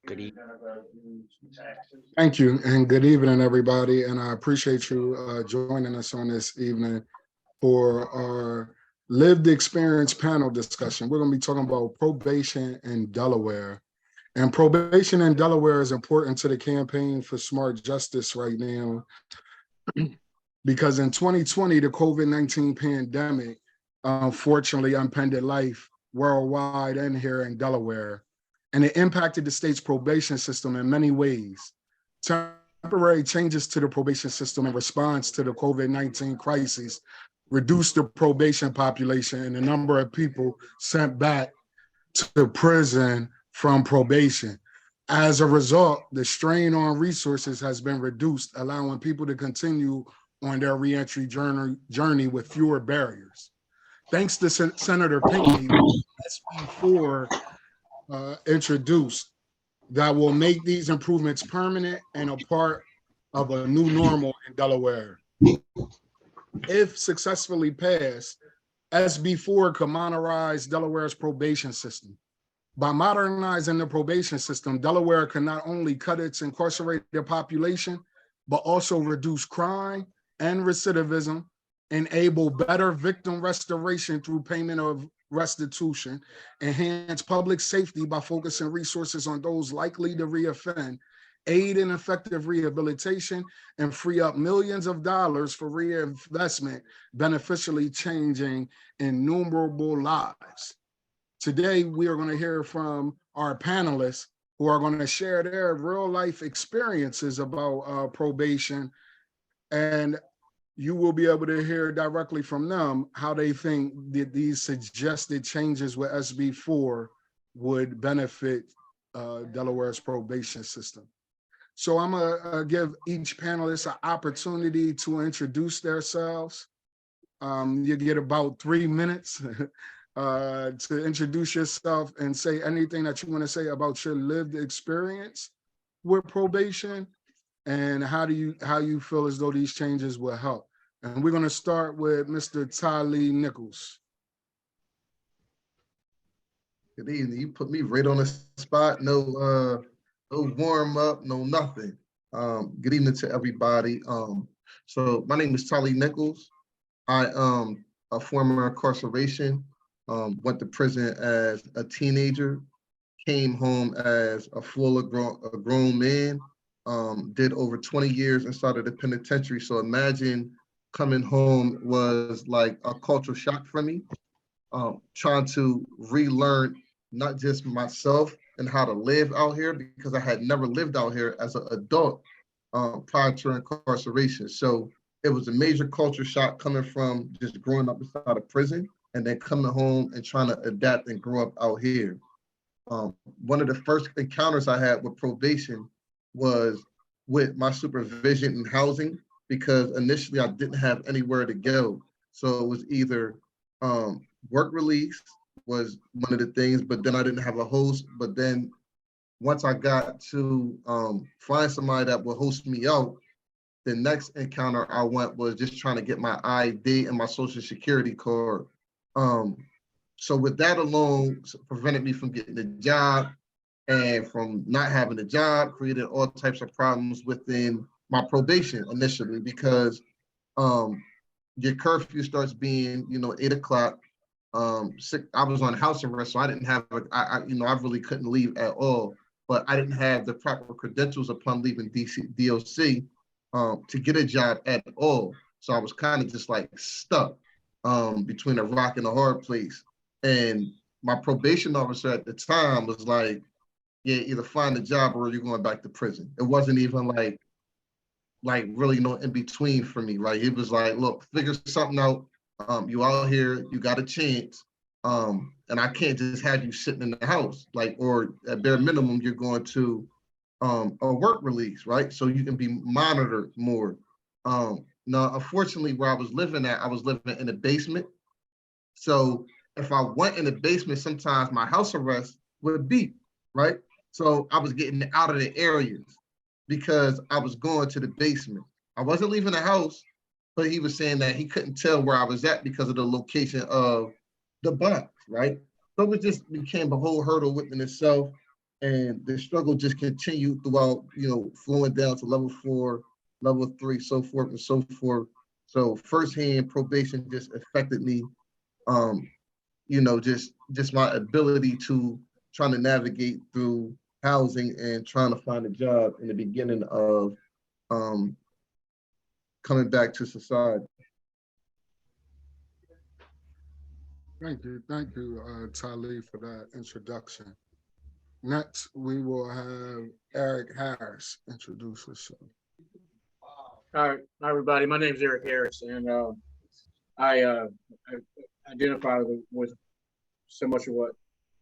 Good evening. Thank you, and good evening, everybody. And I appreciate you joining us on this evening for our lived experience panel discussion. We're going to be talking about probation in Delaware. And probation in Delaware is important to the campaign for smart justice right now because in 2020, the COVID-19 pandemic unfortunately impended life worldwide and here in Delaware. And it impacted the state's probation system in many ways. Temporary changes to the probation system in response to the COVID-19 crisis reduced the probation population and the number of people sent back to prison from probation. As a result, the strain on resources has been reduced, allowing people to continue on their reentry journey with fewer barriers. Thanks to Senator Pinckney, SB4 introduced that will make these improvements permanent and a part of a new normal in Delaware. If successfully passed, SB4 could modernize Delaware's probation system. By modernizing the probation system, Delaware can not only cut its incarcerated population, but also reduce crime and recidivism, enable better victim restoration through payment of restitution, enhance public safety by focusing resources on those likely to reoffend, aid in effective rehabilitation, and free up millions of dollars for reinvestment, beneficially changing innumerable lives. Today, we are going to hear from our panelists who are going to share their real life experiences about probation, and you will be able to hear directly from them how they think that these suggested changes with SB4 would benefit Delaware's probation system. So I'm gonna give each panelist an opportunity to introduce themselves. You get about 3 minutes to introduce yourself and say anything that you want to say about your lived experience with probation and how you feel as though these changes will help. And we're going to start with Mr. Tylee Nichols. Good evening. You put me right on the spot. No warm up, no nothing. Good evening to everybody. So my name is Tylee Nichols. I am a former incarceration. Went to prison as a teenager. Came home as a grown man. Did over 20 years inside of the penitentiary. So imagine coming home was like a cultural shock for me. Trying to relearn not just myself and how to live out here because I had never lived out here as an adult prior to incarceration. So it was a major culture shock coming from just growing up inside of prison and then coming home and trying to adapt and grow up out here. One of the first encounters I had with probation was with my supervision in housing because initially I didn't have anywhere to go. So it was either work release was one of the things, but then I didn't have a host. But then once I got to find somebody that would host me out, the next encounter I went was just trying to get my ID and my social security card. So with that alone, prevented me from getting a job and from not having a job, created all types of problems within my probation initially because your curfew starts being, 8 o'clock. I was on house arrest, so I didn't have, I really couldn't leave at all. But I didn't have the proper credentials upon leaving DOC to get a job at all. So I was kind of just like stuck between a rock and a hard place. And my probation officer at the time was like, yeah, either find a job or you're going back to prison. It wasn't even like really no in between for me. Like it was like, look, figure something out. You out here, you got a chance. And I can't just have you sitting in the house, or at bare minimum, you're going to a work release, right? So you can be monitored more. Now, unfortunately, where I was living at, I was living in a basement. So if I went in the basement, sometimes my house arrest would beep, right? So I was getting out of the areas because I was going to the basement. I wasn't leaving the house, but he was saying that he couldn't tell where I was at because of the location of the box, right? So it just became a whole hurdle within itself. And the struggle just continued throughout, flowing down to level 4, level 3, so forth and so forth. So firsthand probation just affected me, just my ability to trying to navigate through housing and trying to find a job in the beginning of coming back to society. Thank you, Tali, for that introduction. Next, we will have Eric Harris introduce himself. All right, hi everybody. My name is Eric Harris, and I identify with so much of what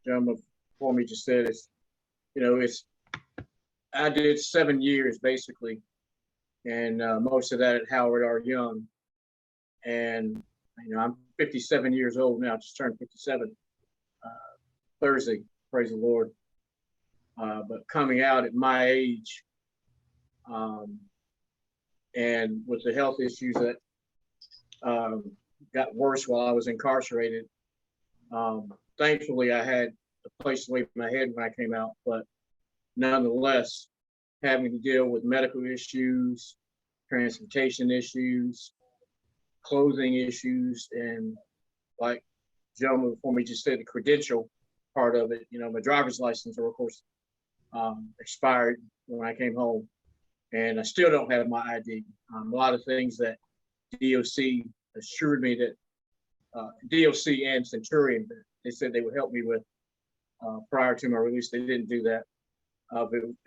gentleman before me just said. I did 7 years basically, and most of that at Howard R. Young, and I'm 57 years old now. Just turned 57 Thursday. Praise the Lord. But coming out at my age, and with the health issues that got worse while I was incarcerated, thankfully I had a place to lay my head when I came out, but nonetheless, having to deal with medical issues, transportation issues, clothing issues, and like gentleman before me just said, the credential part of it, my driver's license, of course, expired when I came home, and I still don't have my ID. A lot of things that DOC assured me that DOC and Centurion, they said they would help me with prior to my release. They didn't do that.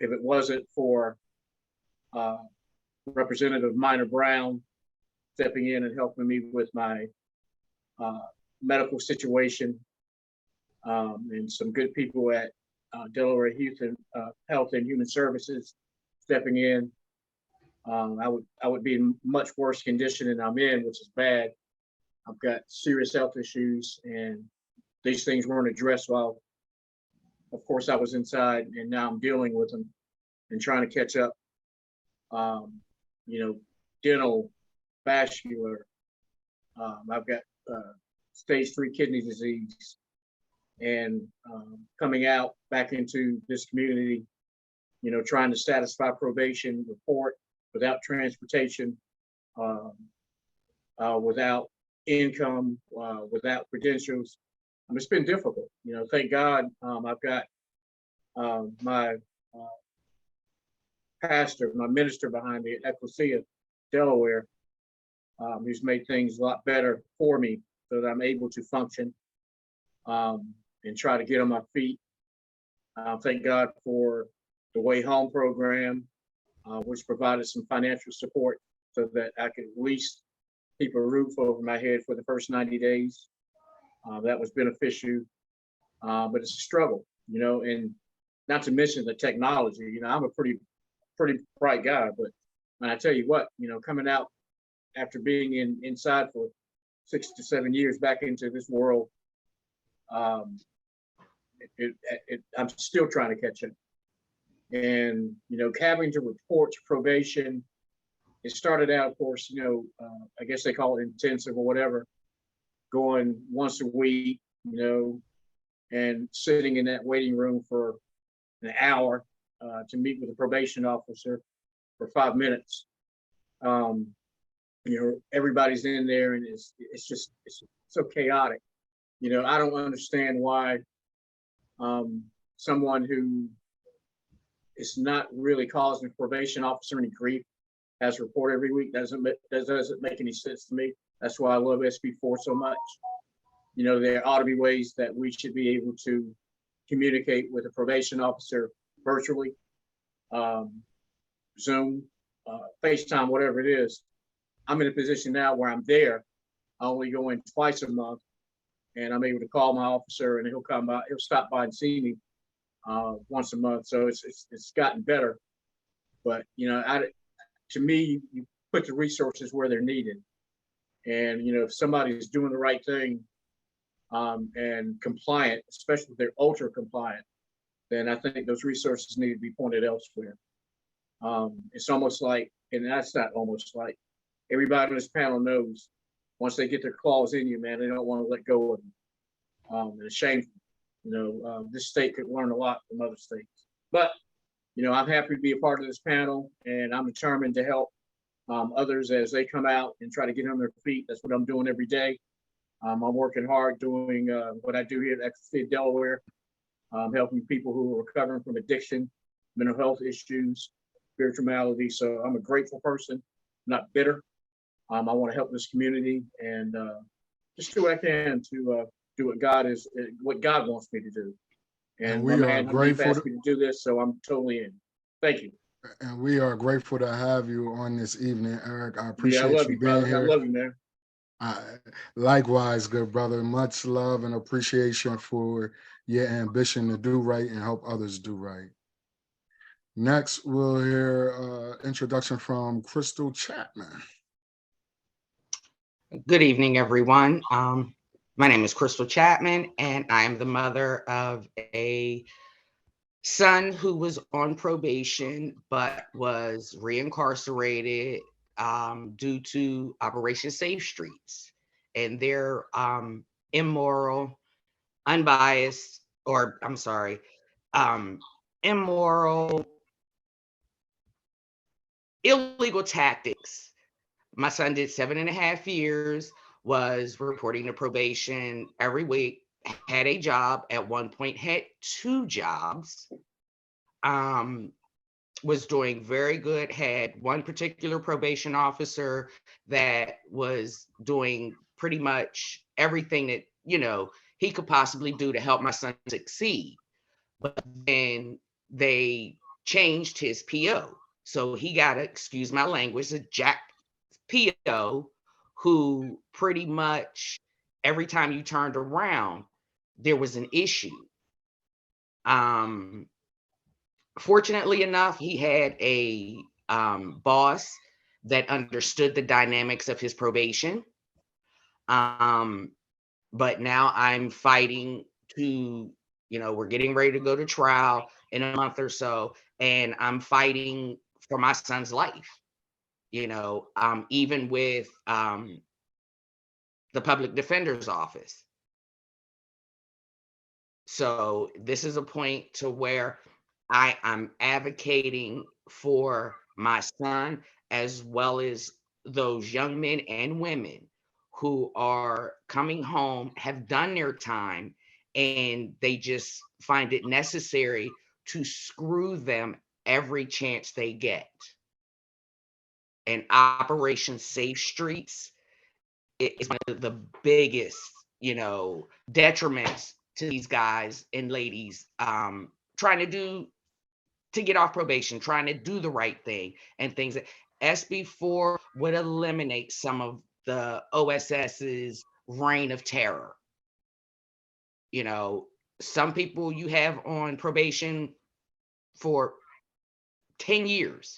If it wasn't for Representative Minor Brown stepping in and helping me with my medical situation, and some good people at Delaware Health and Human Services stepping in, I would be in much worse condition than I'm in, which is bad. I've got serious health issues, and these things weren't addressed while, of course, I was inside, and now I'm dealing with them and trying to catch up. Dental, vascular. I've got stage 3 kidney disease, and coming out back into this community, trying to satisfy probation report without transportation, without income, without credentials. It's been difficult. Thank God I've got my pastor, my minister behind me at Ecclesia, Delaware, who's made things a lot better for me so that I'm able to function and try to get on my feet. Thank God for the Way Home program, which provided some financial support so that I could at least keep a roof over my head for the first 90 days. That was beneficial, but it's a struggle, and not to mention the technology. I'm a pretty bright guy, but when I tell you what, coming out after being inside for 6 to 7 years back into this world, I'm still trying to catch up. And, having to report to probation, it started out, of course, I guess they call it intensive or whatever, going once a week, and sitting in that waiting room for an hour to meet with a probation officer for 5 minutes. Everybody's in there, and it's so chaotic. I don't understand why someone who is not really causing a probation officer any grief has a report every week. Doesn't make any sense to me. That's why I love SB4 so much. There ought to be ways that we should be able to communicate with a probation officer virtually, Zoom, FaceTime, whatever it is. I'm in a position now where I'm there. I only go in twice a month, and I'm able to call my officer, and he'll come by. He'll stop by and see me once a month. So it's gotten better. But to me, you put the resources where they're needed, and if somebody's doing the right thing and compliant, especially if they're ultra compliant, then I think those resources need to be pointed elsewhere. It's almost like, and that's not almost like, everybody on this panel knows once they get their claws in you, man, they don't want to let go of them. And it's shameful. This state could learn a lot from other states. But, I'm happy to be a part of this panel, and I'm determined to help others as they come out and try to get on their feet. That's what I'm doing every day. I'm working hard doing what I do here at ACLU, Delaware, helping people who are recovering from addiction, mental health issues, spiritual malady. So I'm a grateful person, not bitter. I want to help this community and just do what I can to do what God wants me to do. And And my we are man Hanif grateful asked me to do this, so I'm totally in. Thank you. and we are grateful to have you on this evening, Eric. I Yeah, I appreciate love you you, being brother. I here. love you, man. Likewise, good brother. Much love and appreciation for your ambition to do right and help others do right. Next, we'll hear introduction from Crystal Chapman. Good evening, everyone. My name is Crystal Chapman, and I am the mother of a son who was on probation but was reincarcerated due to Operation Safe Streets and their immoral, unbiased, or I'm sorry, immoral, illegal tactics. My son did 7.5 years, was reporting to probation every week, had a job, at one point had 2 jobs, was doing very good, had one particular probation officer that was doing pretty much everything that, he could possibly do to help my son succeed. But then they changed his PO. So he got, excuse my language, a jack PO who pretty much every time you turned around, there was an issue. Fortunately enough, he had a boss that understood the dynamics of his probation. But now I'm fighting to, we're getting ready to go to trial in a month or so, and I'm fighting for my son's life. Even with the public defender's office. So this is a point to where I'm advocating for my son, as well as those young men and women who are coming home, have done their time, and they just find it necessary to screw them every chance they get. And Operation Safe Streets is one of the biggest, detriments to these guys and ladies trying to get off probation, trying to do the right thing, and things that SB4 would eliminate some of the OSS's reign of terror. Some people you have on probation for 10 years.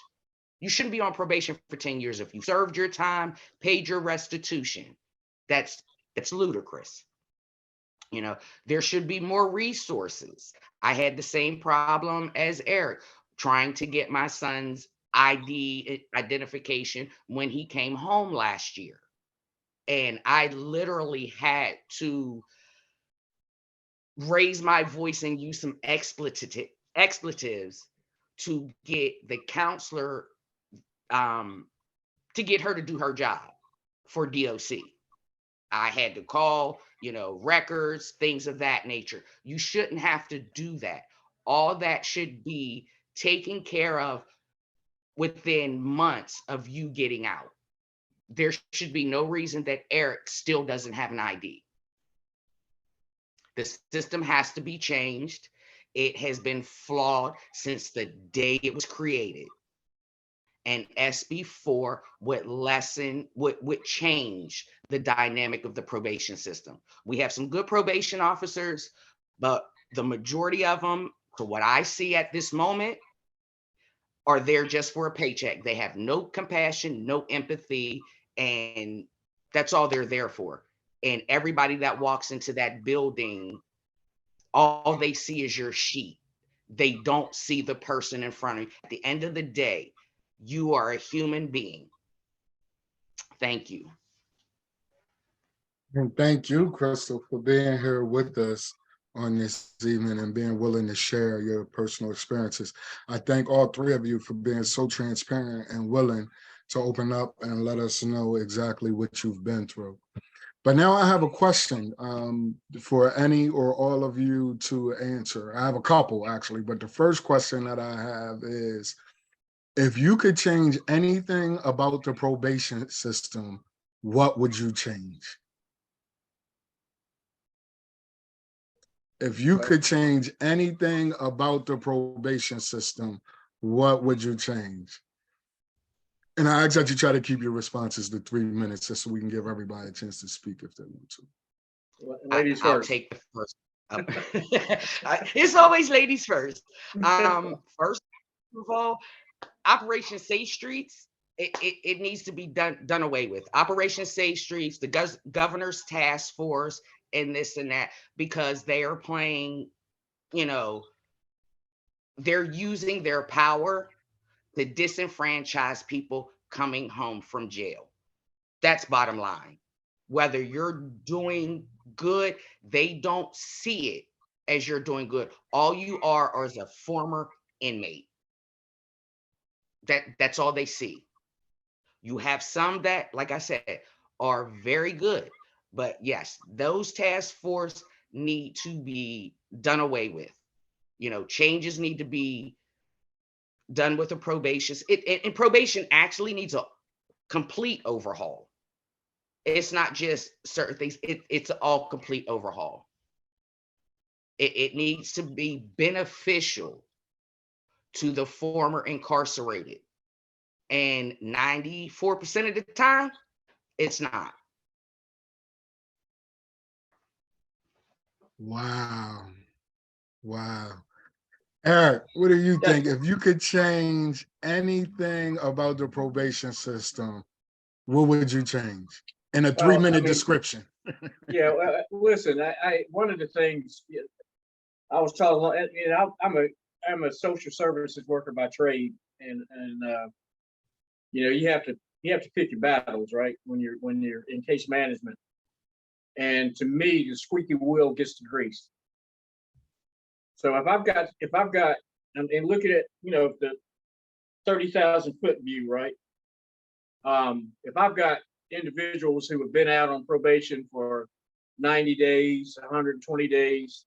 You shouldn't be on probation for 10 years if you served your time, paid your restitution. That's ludicrous. There should be more resources. I had the same problem as Eric, trying to get my son's identification when he came home last year. And I literally had to raise my voice and use some expletives to get the counselor, to get her to do her job for DOC. I had to call, records, things of that nature. You shouldn't have to do that. All that should be taken care of within months of you getting out. There should be no reason that Eric still doesn't have an ID. The system has to be changed. It has been flawed since the day it was created. And SB4 would change the dynamic of the probation system. We have some good probation officers, but the majority of them, to what I see at this moment, are there just for a paycheck. They have no compassion, no empathy, and that's all they're there for. And everybody that walks into that building, all they see is your sheet. They don't see the person in front of you. At the end of the day, you are a human being. Thank you. And thank you, Crystal, for being here with us on this evening and being willing to share your personal experiences. I thank all three of you for being so transparent and willing to open up and let us know exactly what you've been through. But now I have a question for any or all of you to answer. I have a couple actually, but the first question that I have is, if you could change anything about the probation system, what would you change? If you could change anything about the probation system, what would you change? And I ask that you try to keep your responses to 3 minutes just so we can give everybody a chance to speak if they want to. Ladies I'll first. take the first. It's always ladies first. First of all, Operation Safe Streets, it needs to be done away with. Operation Safe Streets, the governor's task force, and this and that, because they are playing, they're using their power to disenfranchise people coming home from jail. That's bottom line. Whether you're doing good, they don't see it as you're doing good. All you are is a former inmate. That's all they see. You have some that, like I said, are very good. But yes, those task force need to be done away with. Changes need to be done with the probation. And probation actually needs a complete overhaul. It's not just certain things. It's all complete overhaul. It needs to be beneficial to the former incarcerated. And 94% of the time, it's not. Wow. Wow. Eric, what do you think? If you could change anything about the probation system, what would you change? In a 3-minute description. Yeah, well, listen, I one of the things I was taught, I'm a social services worker by trade, and you have to pick your battles, right? When you're in case management, and to me, the squeaky wheel gets the grease. So if I've got, and look at it, the 30,000-foot view, right? If I've got individuals who have been out on probation for 90 days, 120 days,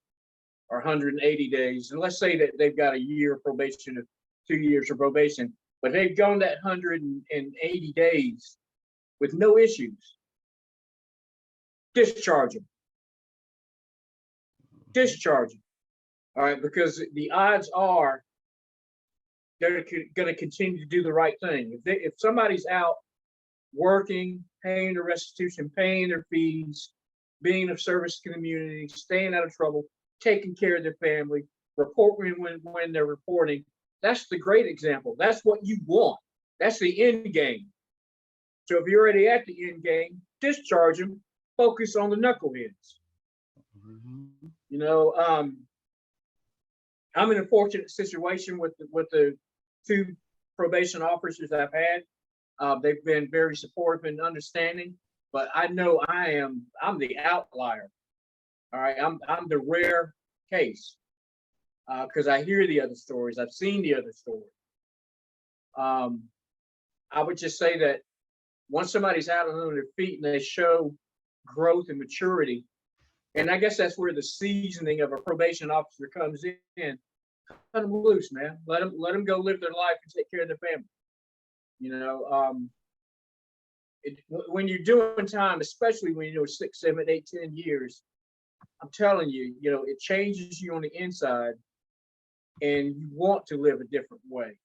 or 180 days, and let's say that they've got a year of probation, or 2 years of probation, but they've gone that 180 days with no issues, discharge them. All right, because the odds are they're going to continue to do the right thing. If somebody's out working, paying their restitution, paying their fees, being of service to the community, staying out of trouble, taking care of their family, reporting when they're reporting, that's the great example. That's what you want. That's the end game. So if you're already at the end game, discharge them, focus on the knuckleheads. I'm in a fortunate situation with the 2 probation officers I've had. They've been very supportive and understanding, but I know I'm the outlier. All right, I'm the rare case, because I hear the other stories. I've seen the other stories. I would just say that once somebody's out on their feet and they show growth and maturity, and I guess that's where the seasoning of a probation officer comes in. Cut them loose, man. Let them go live their life and take care of their family. When you're doing time, especially when you're 6, 7, 8, 10 years, I'm telling you, it changes you on the inside, and you want to live a different way.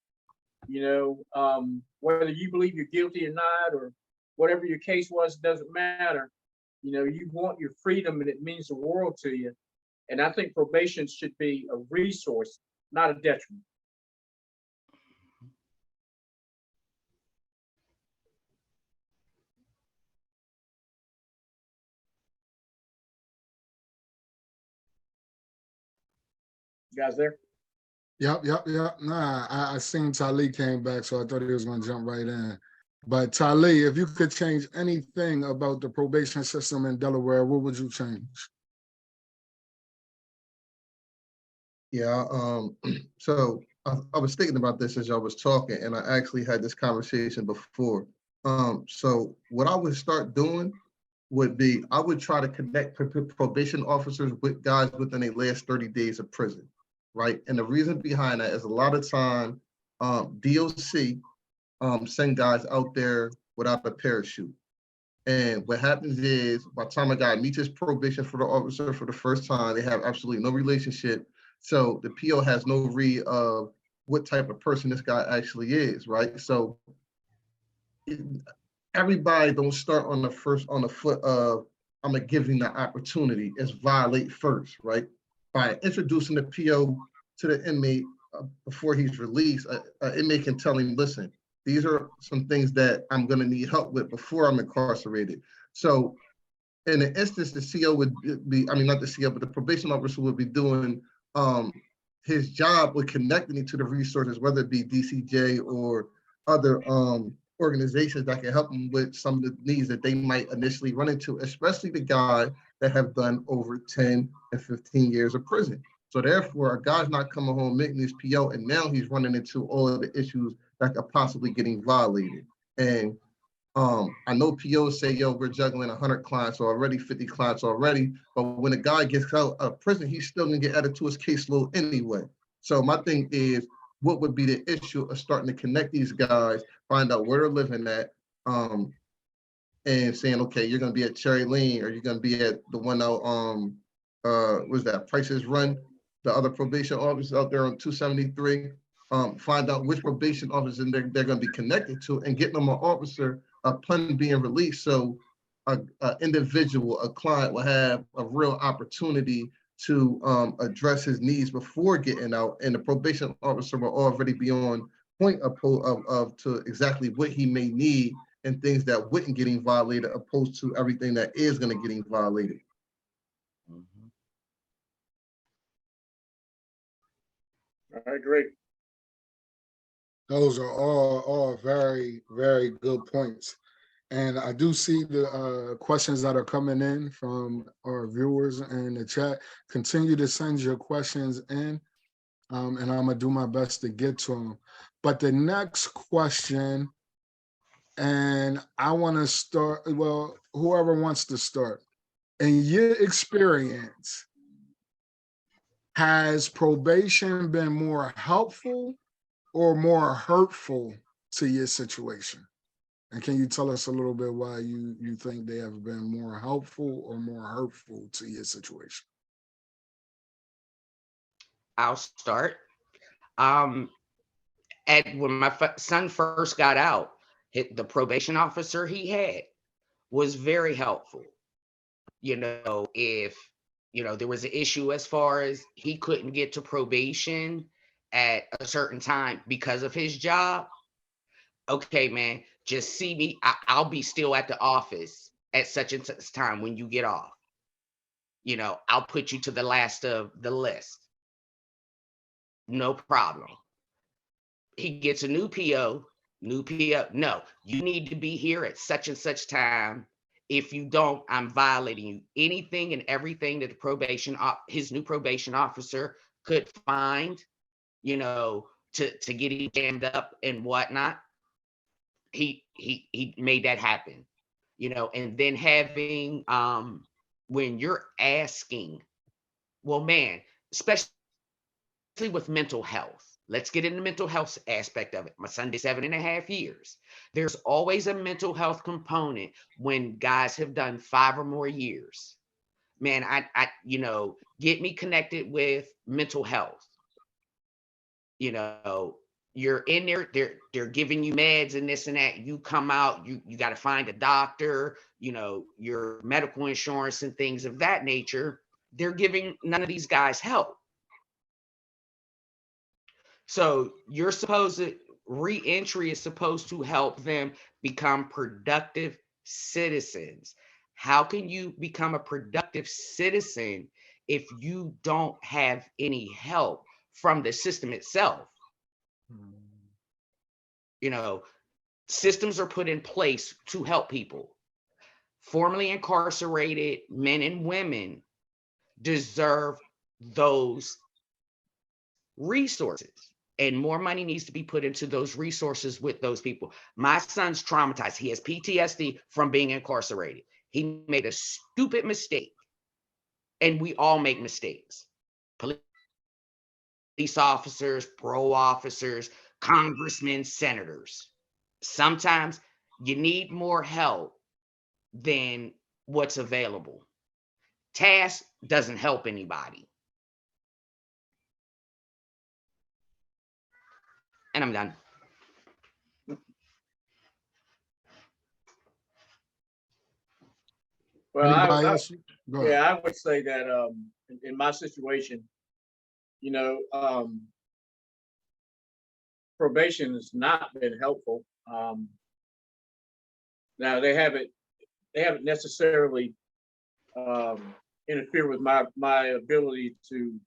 Whether you believe you're guilty or not, or whatever your case was, doesn't matter. You want your freedom, and it means the world to you. And I think probation should be a resource, not a detriment. You guys there? Yep. Nah, I seen Tali came back, so I thought he was going to jump right in. But Tali, if you could change anything about the probation system in Delaware, what would you change? Yeah, so I was thinking about this as y'all was talking, and I actually had this conversation before. So what I would start doing would be, I would try to connect probation officers with guys within their last 30 days of prison, right? And the reason behind that is a lot of time, DOC send guys out there without a parachute. And what happens is, by the time a guy meets his probation for the officer for the first time, they have absolutely no relationship. So the PO has no read of what type of person this guy actually is, right? So everybody don't start on the foot of, I'm gonna give him the opportunity. It's violate first, right? By introducing the PO to the inmate before he's released, inmate can tell him, listen, these are some things that I'm gonna need help with before I'm incarcerated. So in the instance, the CO would be, I mean, not the CO, but the probation officer would be doing his job with connecting it to the resources, whether it be DCJ or other organizations that can help them with some of the needs that they might initially run into, especially the guy that have done over 10 and 15 years of prison. So therefore, a guy's not coming home making his PO, and now he's running into all of the issues that could possibly getting violated. And I know POs say, yo, we're juggling 100 clients already, 50 clients already, but when a guy gets out of prison, he's still gonna get added to his caseload anyway. So my thing is, what would be the issue of starting to connect these guys, find out where they're living at, and saying, okay, you're gonna be at Cherry Lane, or you're gonna be at the one out, what's that, Prices Run, the other probation officers out there on 273, find out which probation officer they're gonna be connected to, and get them an officer upon being released. So an individual, a client will have a real opportunity to address his needs before getting out, and the probation officer will already be on point of to exactly what he may need and things that wouldn't getting violated, opposed to everything that is going to getting violated. Mhm. All right, great. Those are all very, very good points. And I do see the questions that are coming in from our viewers in the chat. Continue to send your questions in, and I'm gonna do my best to get to them. But the next question, and I want to start, well, whoever wants to start. In your experience, has probation been more helpful or more hurtful to your situation? And can you tell us a little bit why you think they have been more helpful or more hurtful to your situation? I'll start. When my son first got out, the probation officer he had was very helpful. If there was an issue as far as he couldn't get to probation at a certain time because of his job, okay, man, just see me. I'll be still at the office at such and such time when you get off. I'll put you to the last of the list. No problem. He gets a new PO. No, you need to be here at such and such time. If you don't, I'm violating you. Anything and everything that his new probation officer could find, to get him jammed up and whatnot, he made that happen. And then having when you're asking, well, man, especially with mental health. Let's get into the mental health aspect of it. My son did 7.5 years. There's always a mental health component when guys have done 5 or more years. Man, I get me connected with mental health. You're in there, they're giving you meds and this and that. You come out, you got to find a doctor, your medical insurance and things of that nature. They're giving none of these guys help. So reentry is supposed to help them become productive citizens. How can you become a productive citizen if you don't have any help from the system itself? Systems are put in place to help people. Formerly incarcerated men and women deserve those resources. And more money needs to be put into those resources with those people. My son's traumatized. He has PTSD from being incarcerated. He made a stupid mistake. And we all make mistakes. Police officers, parole officers, congressmen, senators. Sometimes you need more help than what's available. TASK doesn't help anybody. And I'm done. Well, Anybody else? Go ahead. yeah, I would say that in my situation, you know, probation has not been helpful. Now they haven't necessarily interfered with my ability to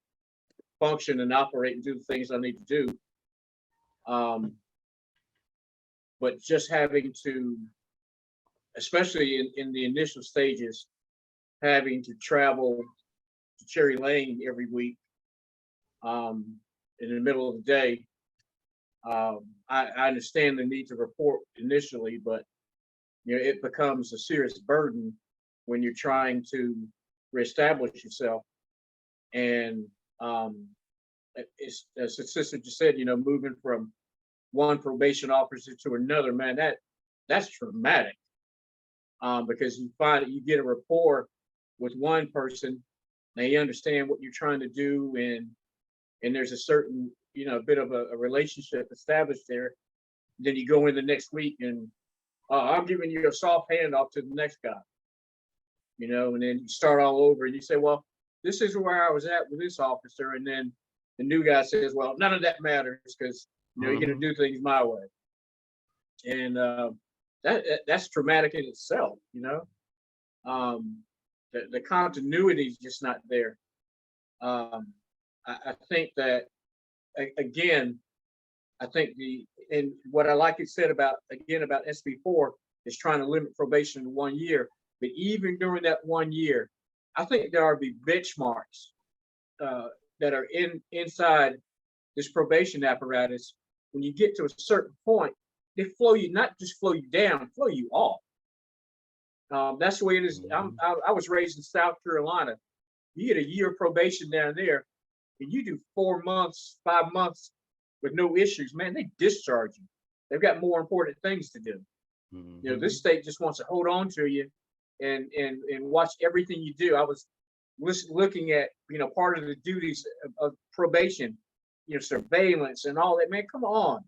function and operate and do the things I need to do. But just having to, especially in the initial stages, having to travel to Cherry Lane every week in the middle of the day. I understand the need to report initially, but you know, it becomes a serious burden when you're trying to reestablish yourself. And it's, as the sister just said, you know, moving from one probation officer to another, man, that's traumatic. Because you find that you get a rapport with one person, they understand what you're trying to do, and there's a certain, you know, bit of a relationship established there. Then you go in the next week and I'm giving you a soft handoff to the next guy, you know, and then you start all over and you say, well, this is where I was at with this officer. And then the new guy says, well, none of that matters because, you know, you're going to do things my way. And that's traumatic in itself, you know. The continuity is just not there. I think that, again, I think and what I like it said about SB4 is trying to limit probation to 1 year. But even during that 1 year, I think there are the benchmarks that are inside this probation apparatus. When you get to a certain point, they flow you, not just flow you down, flow you off. That's the way it is. I was raised in South Carolina. You get a year of probation down there, and you do 4 months, 5 months with no issues, man, they discharge you. They've got more important things to do. You know, this state just wants to hold on to you and watch everything you do. I was looking at, you know, part of the duties of probation, you know, surveillance and all that. Man, come on.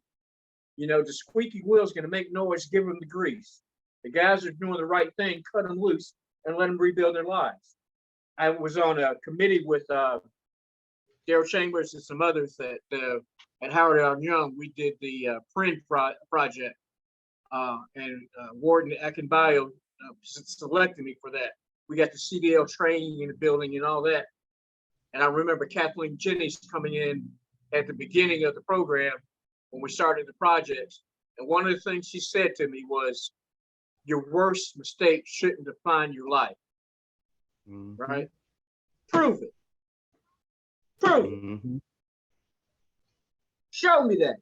You know, the squeaky wheel is going to make noise, give them the grease. The guys are doing the right thing, cut them loose and let them rebuild their lives. I was on a committee with Daryl Chambers and some others at Howard L. Young. We did the print project, and Warden Akinbayo selected me for that. We got the CDL training in the building and all that. And I remember Kathleen Jennings coming in at the beginning of the program when we started the projects. And one of the things she said to me was, your worst mistake shouldn't define your life, right? Prove it. Prove it. Show me that.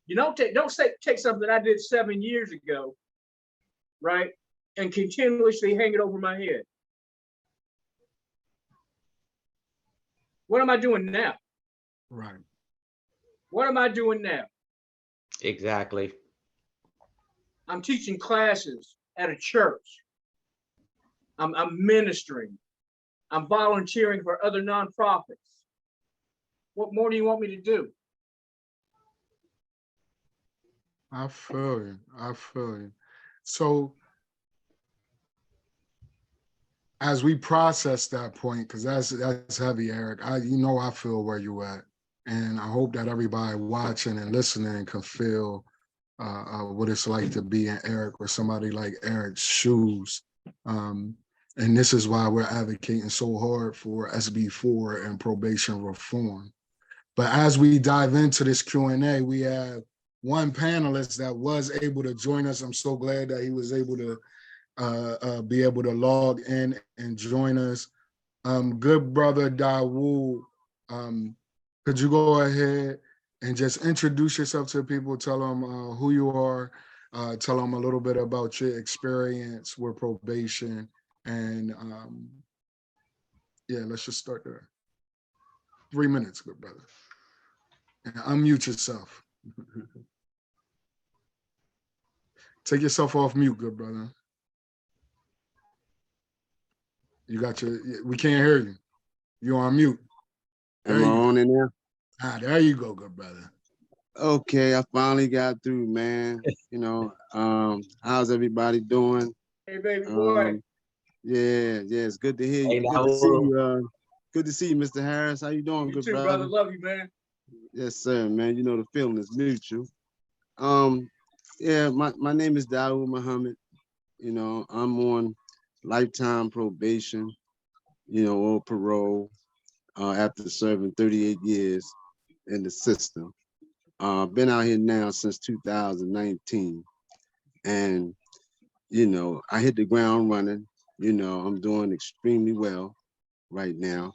You don't take something I did 7 years ago, right, and continuously hang it over my head. What am I doing now? Right. What am I doing now? Exactly. I'm teaching classes at a church. I'm ministering. I'm volunteering for other nonprofits. What more do you want me to do? I feel you. I feel you. So as we process that point, because that's heavy, Eric, I feel where you at. And I hope that everybody watching and listening can feel what it's like to be in Eric or somebody like Eric's shoes. And this is why we're advocating so hard for SB4 and probation reform. But as we dive into this Q&A, we have one panelist that was able to join us. I'm so glad that he was able to be able to log in and join us. Good brother Dawood, could you go ahead and just introduce yourself to people, tell them who you are, tell them a little bit about your experience with probation, and yeah, let's just start there. 3 minutes, good brother. And unmute yourself. Take yourself off mute, good brother. You got your, we can't hear you. You're on mute. There Am I you go. on in there? There you go, good brother. Okay, I finally got through, man. You know, how's everybody doing? Hey, baby boy. Yeah, it's good to hear Hey, you. Good to see Dawood. you. Good to see you, Mr. Harris. How you doing, You good too, brother? brother. Love you, man. Yes, sir, man. You know the feeling is mutual. Yeah, my name is Dawood Muhammad. You know, I'm on lifetime probation, you know, or parole, after serving 38 years in the system. Been out here now since 2019, and you know, I hit the ground running. You know, I'm doing extremely well right now.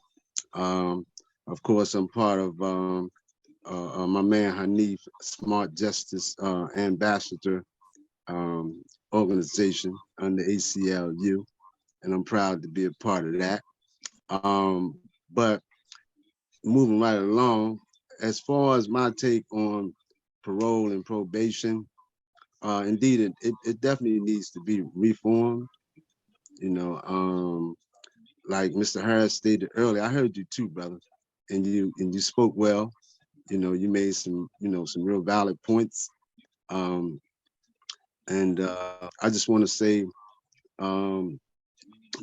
Of course, I'm part of my man Hanif, Smart Justice Ambassador organization under ACLU, and I'm proud to be a part of that. But moving right along, as far as my take on parole and probation, indeed, it definitely needs to be reformed. You know, like Mr. Harris stated earlier, I heard you too, brother, and you spoke well. You know, you made some, you know, some real valid points. And I just want to say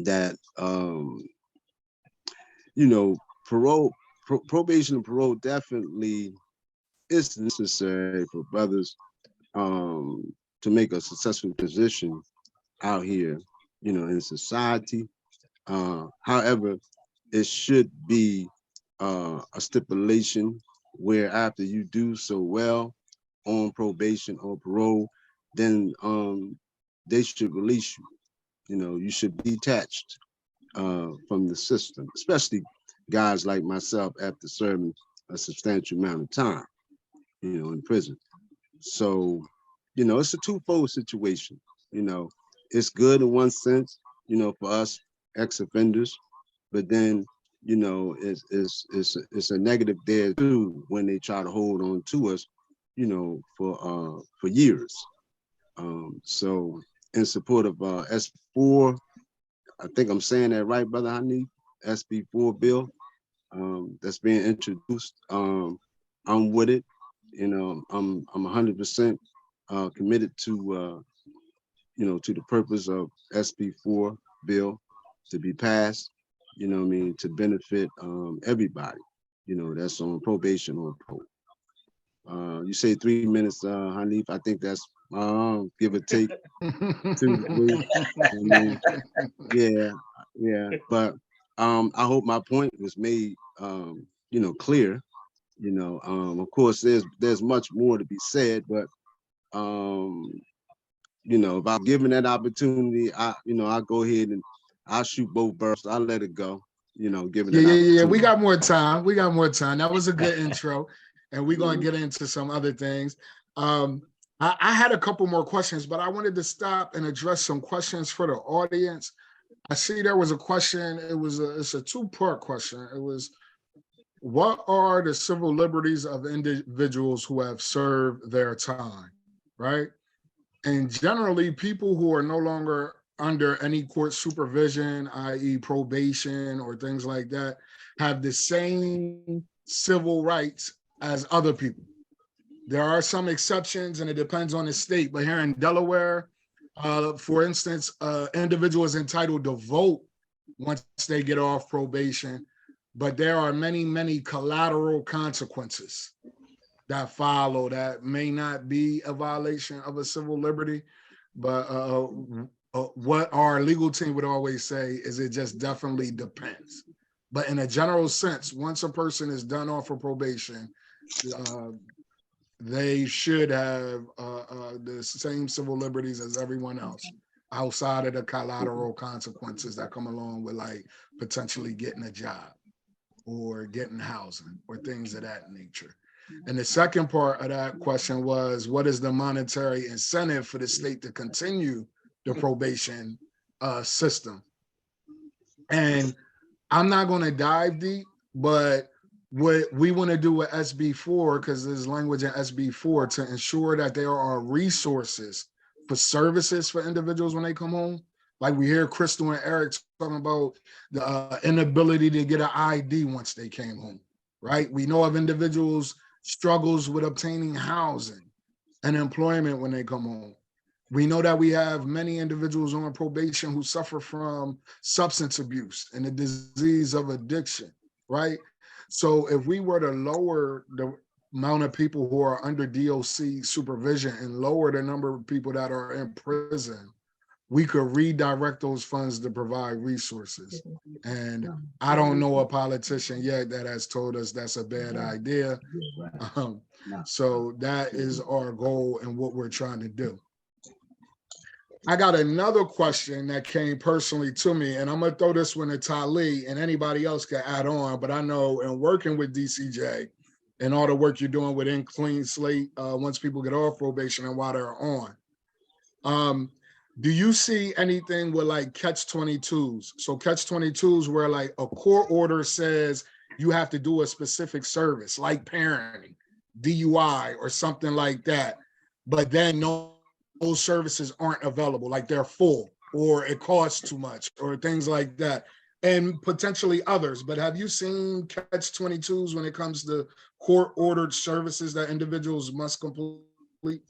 that you know, probation and parole definitely is necessary for brothers to make a successful transition out here, you know, in society. However, it should be a stipulation where after you do so well on probation or parole, then they should release you. You know, you should be detached from the system, especially guys like myself after serving a substantial amount of time, you know, in prison. So, you know, it's a twofold situation. You know, it's good in one sense, you know, for us ex-offenders, but then, you know, it's a negative there too when they try to hold on to us, you know, for years. So in support of SB4, I think I'm saying that right, brother Hanif, SB4 bill that's being introduced. I'm with it. You know, I'm 100% committed to you know, to the purpose of SB4 bill to be passed. You know what I mean, to benefit everybody. You know, that's on probation or parole. You say 3 minutes, Hanif. I think that's give or take 2 to 3. I mean, yeah. But I hope my point was made, you know, clear. You know, of course, there's much more to be said, but you know, if I'm given that opportunity, I go ahead and I'll shoot both birds. I'll let it go. You know, given that opportunity. Yeah. We got more time. That was a good intro, and we're gonna get into some other things. I had a couple more questions, but I wanted to stop and address some questions for the audience. I see there was a question. It's a two-part question. It was, what are the civil liberties of individuals who have served their time, right? And generally, people who are no longer under any court supervision, i.e. probation or things like that, have the same civil rights as other people. There are some exceptions, and it depends on the state. But here in Delaware, for instance, individual is entitled to vote once they get off probation, but there are many collateral consequences that follow that may not be a violation of a civil liberty, but what our legal team would always say is it just definitely depends. But in a general sense, once a person is done off of probation, they should have the same civil liberties as everyone else. outside of the collateral consequences that come along with like potentially getting a job or getting housing or things of that nature. And the second part of that question was, what is the monetary incentive for the state to continue the probation system? And I'm not going to dive deep, but what we want to do with SB4, because there's language in SB4 to ensure that there are resources for services for individuals when they come home. Like we hear Crystal and Eric talking about the inability to get an ID once they came home, right? We know of individuals struggles with obtaining housing and employment when they come home. We know that we have many individuals on probation who suffer from substance abuse and the disease of addiction, right? So if we were to lower the amount of people who are under DOC supervision and lower the number of people that are in prison, we could redirect those funds to provide resources. And I don't know a politician yet that has told us that's a bad idea. So that is our goal and what we're trying to do. I got another question that came personally to me, and I'm gonna throw this one to Tali, and anybody else can add on, but I know in working with DCJ and all the work you're doing within Clean Slate, once people get off probation and while they're on, do you see anything with like catch-22s? So catch-22s where like a court order says you have to do a specific service, like parenting, DUI, or something like that, but then those services aren't available, like they're full, or it costs too much, or things like that, and potentially others. But have you seen catch-22s when it comes to court-ordered services that individuals must complete?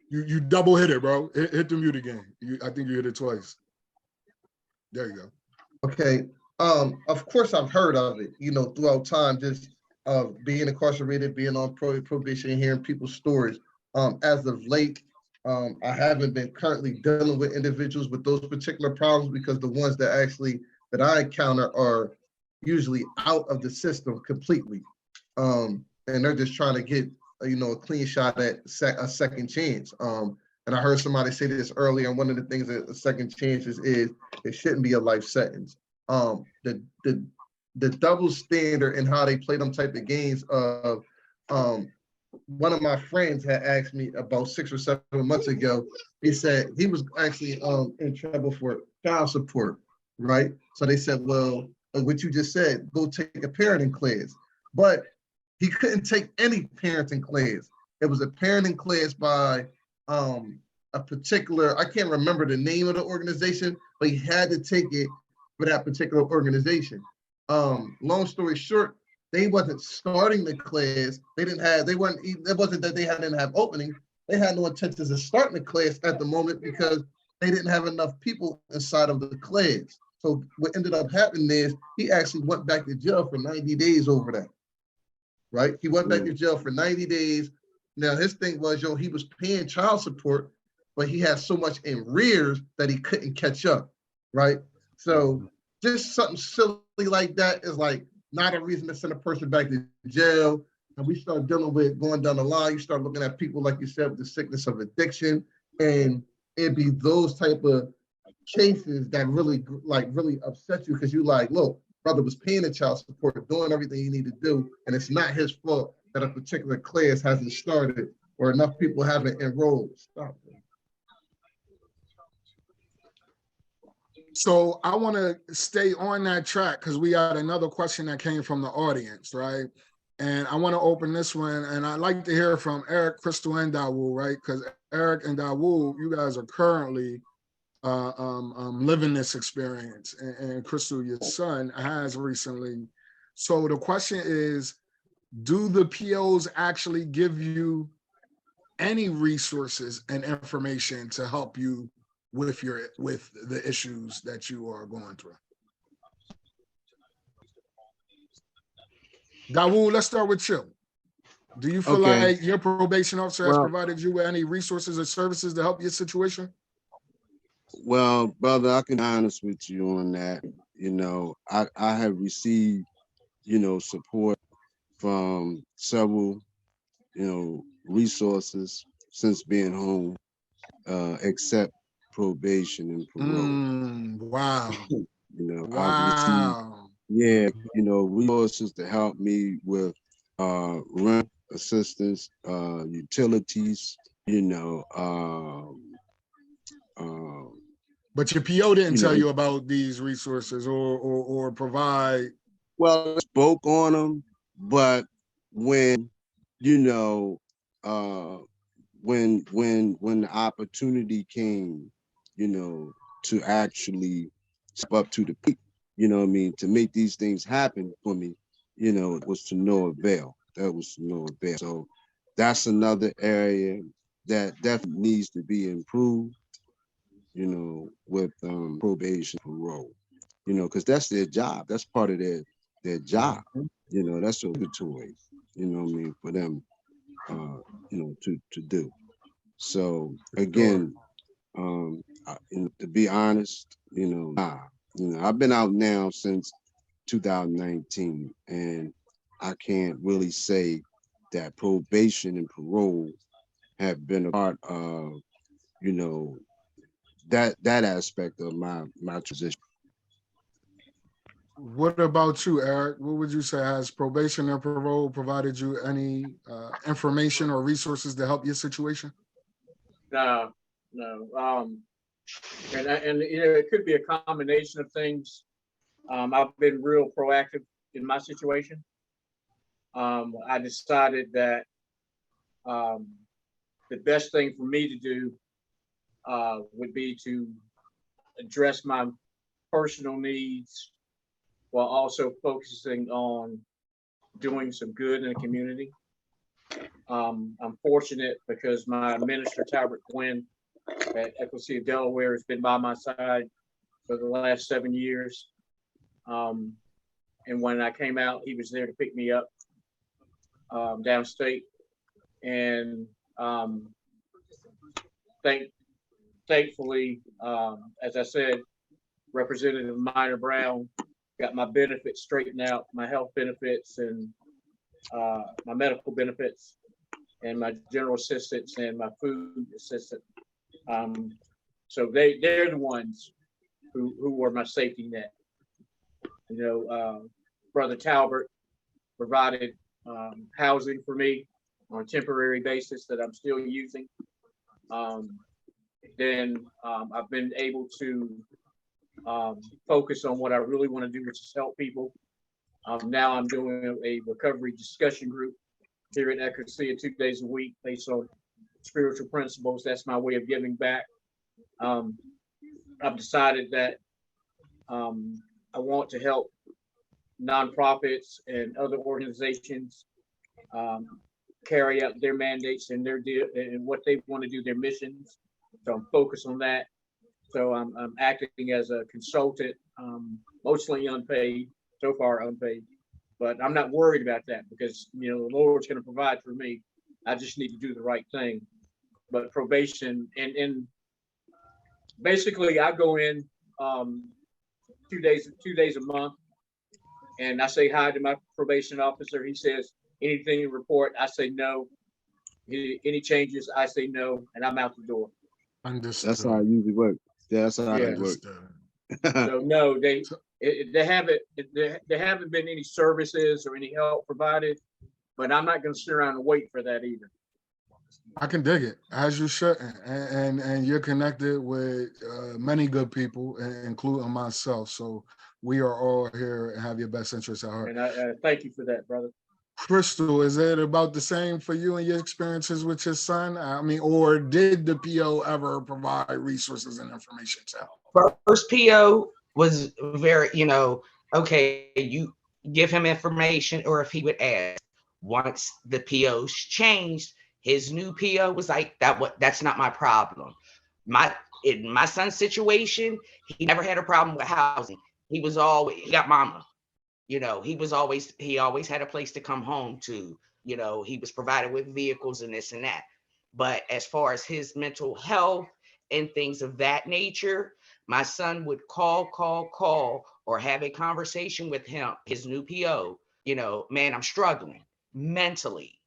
You double hit it, bro. Hit the mute again. I think you hit it twice. There you go. Okay. Of course I've heard of it, you know, throughout time, just being incarcerated, being on probation, hearing people's stories. As of late, I haven't been currently dealing with individuals with those particular problems, because the ones that I encounter are usually out of the system completely. And they're just trying to get, you know, a clean shot at a second chance. And I heard somebody say this earlier, and one of the things that a second chances is, it shouldn't be a life sentence. The double standard in how they play them type of games of, one of my friends had asked me about 6 or 7 months ago. He said he was actually in trouble for child support, right? So they said, well, what you just said, go take a parenting class. But he couldn't take any parenting class. It was a parenting class by a particular, I can't remember the name of the organization, but he had to take it for that particular organization. Long story short, they wasn't starting the class. It wasn't that they didn't have openings. They had no intentions of starting the class at the moment because they didn't have enough people inside of the class. So what ended up happening is he actually went back to jail for 90 days over that, right? He went back to jail for 90 days. Now his thing was, he was paying child support, but he had so much in arrears that he couldn't catch up, right? So just something silly like that is like not a reason to send a person back to jail. And we start dealing with going down the line, you start looking at people, like you said, with the sickness of addiction, and it'd be those type of cases that really upset you, because you like, look, brother was paying the child support, doing everything you need to do, and it's not his fault that a particular class hasn't started or enough people haven't enrolled. Stop it. So I want to stay on that track because we had another question that came from the audience, right? And I want to open this one, and I'd like to hear from Eric, Crystal, and Dawood, right? Because Eric and Dawood, you guys are currently living this experience, and Crystal, your son, has recently. So the question is, do the POs actually give you any resources and information to help you with the issues that you are going through? Dawood, let's start with you. Do you feel like your probation officer has provided you with any resources or services to help your situation? Well, brother, I can be honest with you on that. You know, I have received, support from several, resources since being home, except probation and parole. Wow. I've received, Wow. yeah, resources to help me with rent assistance, utilities, um, But your PO didn't you tell know, you about these resources or provide. well, I spoke on them, but when, you know, uh, when the opportunity came, to actually step up to the plate, what I mean, to make these things happen for me, it was to no avail. That was to no avail. So that's another area that definitely needs to be improved, with probation, parole, because that's their job. That's part of their job. That's obligatory, what I mean, for them, to do. So Sure. again, to be honest, I've been out now since 2019, and I can't really say that probation and parole have been a part of, you know, that aspect of my transition. What about you, Eric? What would you say? Has probation and parole provided you any information or resources to help your situation? No, no. And it could be a combination of things. I've been real proactive in my situation. I decided that um, the best thing for me to do would be to address my personal needs while also focusing on doing some good in the community. I'm fortunate because my minister, Talbert Gwynn, at Ecclesia, Delaware, has been by my side for the last 7 years. And when I came out, he was there to pick me up downstate. And thankfully, as I said, Representative Minor Brown got my benefits straightened out, my health benefits and my medical benefits and my general assistance and my food assistant. So they're the ones who were my safety net. Brother Talbert provided housing for me on a temporary basis that I'm still using. Then I've been able to focus on what I really want to do, which is help people. Now I'm doing a recovery discussion group here at Ecclesia 2 days a week based on spiritual principles. That's my way of giving back. I've decided that I want to help nonprofits and other organizations carry out their mandates and and what they want to do, their missions. So I'm focused on that. So I'm acting as a consultant, mostly unpaid, so far unpaid, but I'm not worried about that because, the Lord's going to provide for me. I just need to do the right thing. But probation and basically I go in 2 days a month and I say hi to my probation officer. He says, anything to report? I say no. Any changes? I say no, and I'm out the door. Understood. That's how it usually works. Yeah, that's how it works. So no, they haven't been any services or any help provided, but I'm not going to sit around and wait for that either. I can dig it, as you should, and you're connected with many good people, including myself. So we are all here and have your best interests at heart. And I thank you for that, brother. Crystal, is it about the same for you and your experiences with your son? I mean, or did the PO ever provide resources and information to help? First PO was very, okay, you give him information, or if he would ask. Once the POs changed, his new PO was like, that's not my problem. In my son's situation, he never had a problem with housing. He got mama. He always had a place to come home to. He was provided with vehicles and this and that. But as far as his mental health and things of that nature, my son would call, or have a conversation with him, his new PO, man, I'm struggling mentally.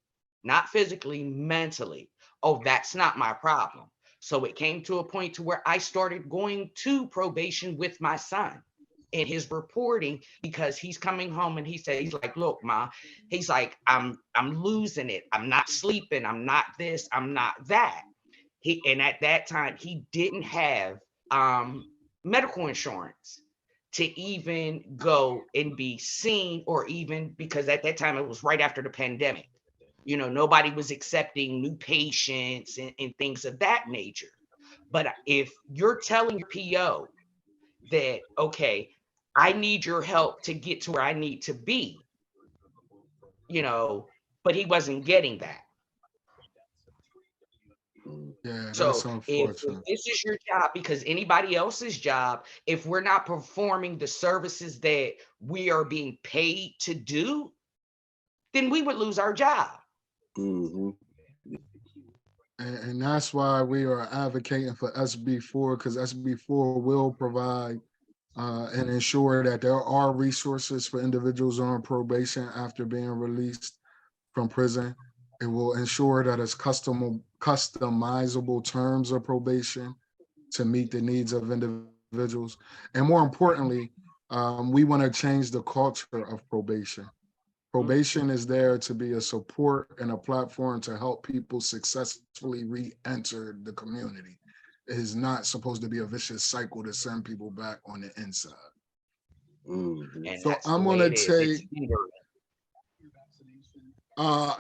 not physically, mentally. Oh, that's not my problem. So it came to a point to where I started going to probation with my son in his reporting, because he's coming home and he said, he's like, look, Ma, he's like, I'm losing it. I'm not sleeping. I'm not this, I'm not that. And at that time, he didn't have medical insurance to even go and be seen, or even, because at that time it was right after the pandemic. You know, nobody was accepting new patients and things of that nature. But if you're telling your PO that, okay, I need your help to get to where I need to be, you know, but he wasn't getting that. Yeah, that's So if unfortunate. this is your job, because anybody else's job, if we're not performing the services that we are being paid to do, then we would lose our job. Mhm. And that's why we are advocating for SB4, because SB4 will provide and ensure that there are resources for individuals on probation after being released from prison. It will ensure that it's customizable terms of probation to meet the needs of individuals. And more importantly, we want to change the culture of probation. Probation is there to be a support and a platform to help people successfully re-enter the community. It is not supposed to be a vicious cycle to send people back on the inside. Mhm. And So that's the I'm way gonna it is. It's take hindering.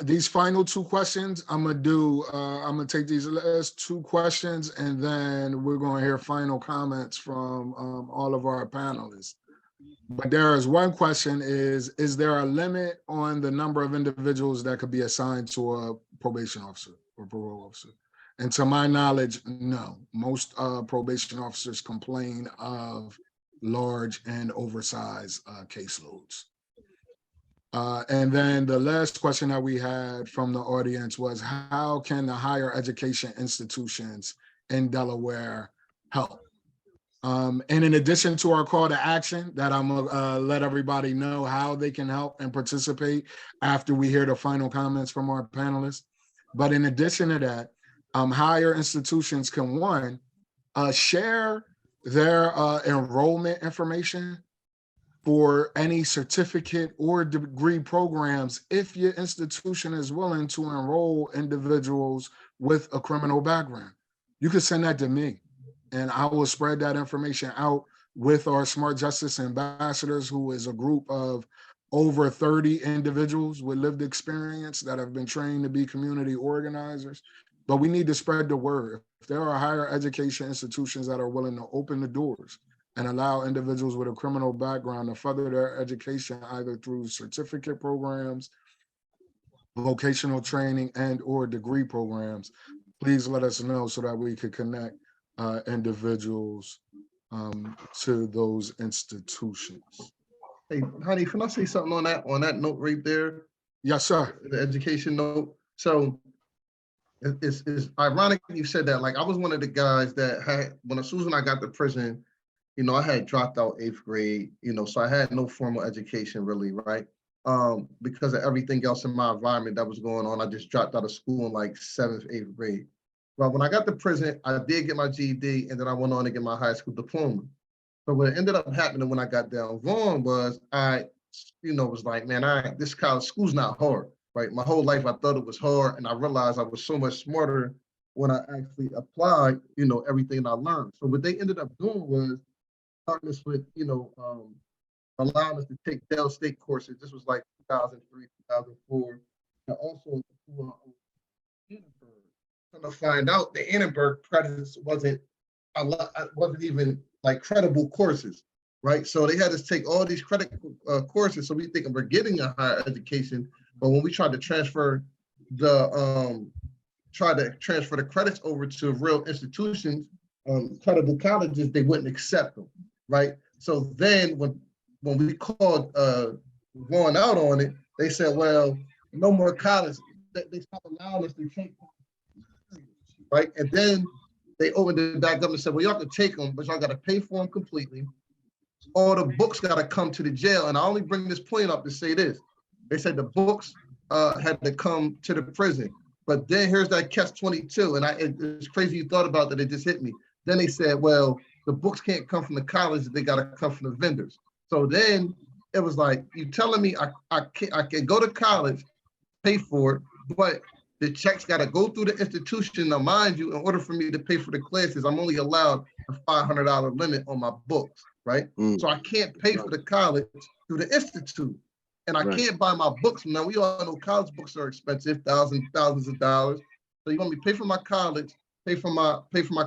these final two questions. I'm gonna take these last two questions, and then we're gonna hear final comments from all of our panelists. But there is one question: is there a limit on the number of individuals that could be assigned to a probation officer or parole officer? And to my knowledge, no. Most probation officers complain of large and oversized caseloads. And then the last question that we had from the audience was, how can the higher education institutions in Delaware help? And in addition to our call to action that I'm gonna let everybody know how they can help and participate after we hear the final comments from our panelists. But in addition to that, higher institutions can, one, share their enrollment information for any certificate or degree programs if your institution is willing to enroll individuals with a criminal background. You can send that to me, and I will spread that information out with our Smart Justice Ambassadors, who is a group of over 30 individuals with lived experience that have been trained to be community organizers. But we need to spread the word. If there are higher education institutions that are willing to open the doors and allow individuals with a criminal background to further their education either through certificate programs, vocational training, and or degree programs, please let us know so that we could connect individuals to those institutions. Hey, honey, can I say something on that note right there? Yes, sir. The education note. So it's ironic you said that. Like, I was one of the guys that had, as soon as I got to prison, you know, I had dropped out 8th grade, you know, so I had no formal education really, right? Because of everything else in my environment that was going on, I just dropped out of school in like 7th, 8th grade. But when I got to prison, I did get my GED, and then I went on to get my high school diploma. But what ended up happening when I got down Vaughn was I, was like, man, this college school's not hard, right? My whole life I thought it was hard, and I realized I was so much smarter when I actually applied, everything I learned. So what they ended up doing was starting us with, allowing us to take Dell State courses. This was like 2003, 2004, and also to find out the Annenberg credits wasn't even like credible courses, right? So they had us take all these credit courses. So we think we're getting a higher education, but when we tried to transfer the credits over to real institutions, credible colleges, they wouldn't accept them, right? So then when we called Vaughn out on it, they said, well, no more college. They stopped allowing us to take, right? And then they opened it back up and said, well, y'all can take them, but y'all got to pay for them completely. All the books got to come to the jail. And I only bring this point up to say this. They said the books had to come to the prison. But then here's that catch-22, and it's crazy you thought about that, it just hit me. Then they said, well, the books can't come from the college, they gotta come from the vendors. So then it was like, you telling me I can go to college, pay for it, but the checks gotta go through the institution. Now, mind you, in order for me to pay for the classes, I'm only allowed a $500 limit on my books, right? So I can't pay for the college through the institute. And I can't buy my books. Now, we all know college books are expensive, thousands of dollars. So you want me to pay for my college, pay for my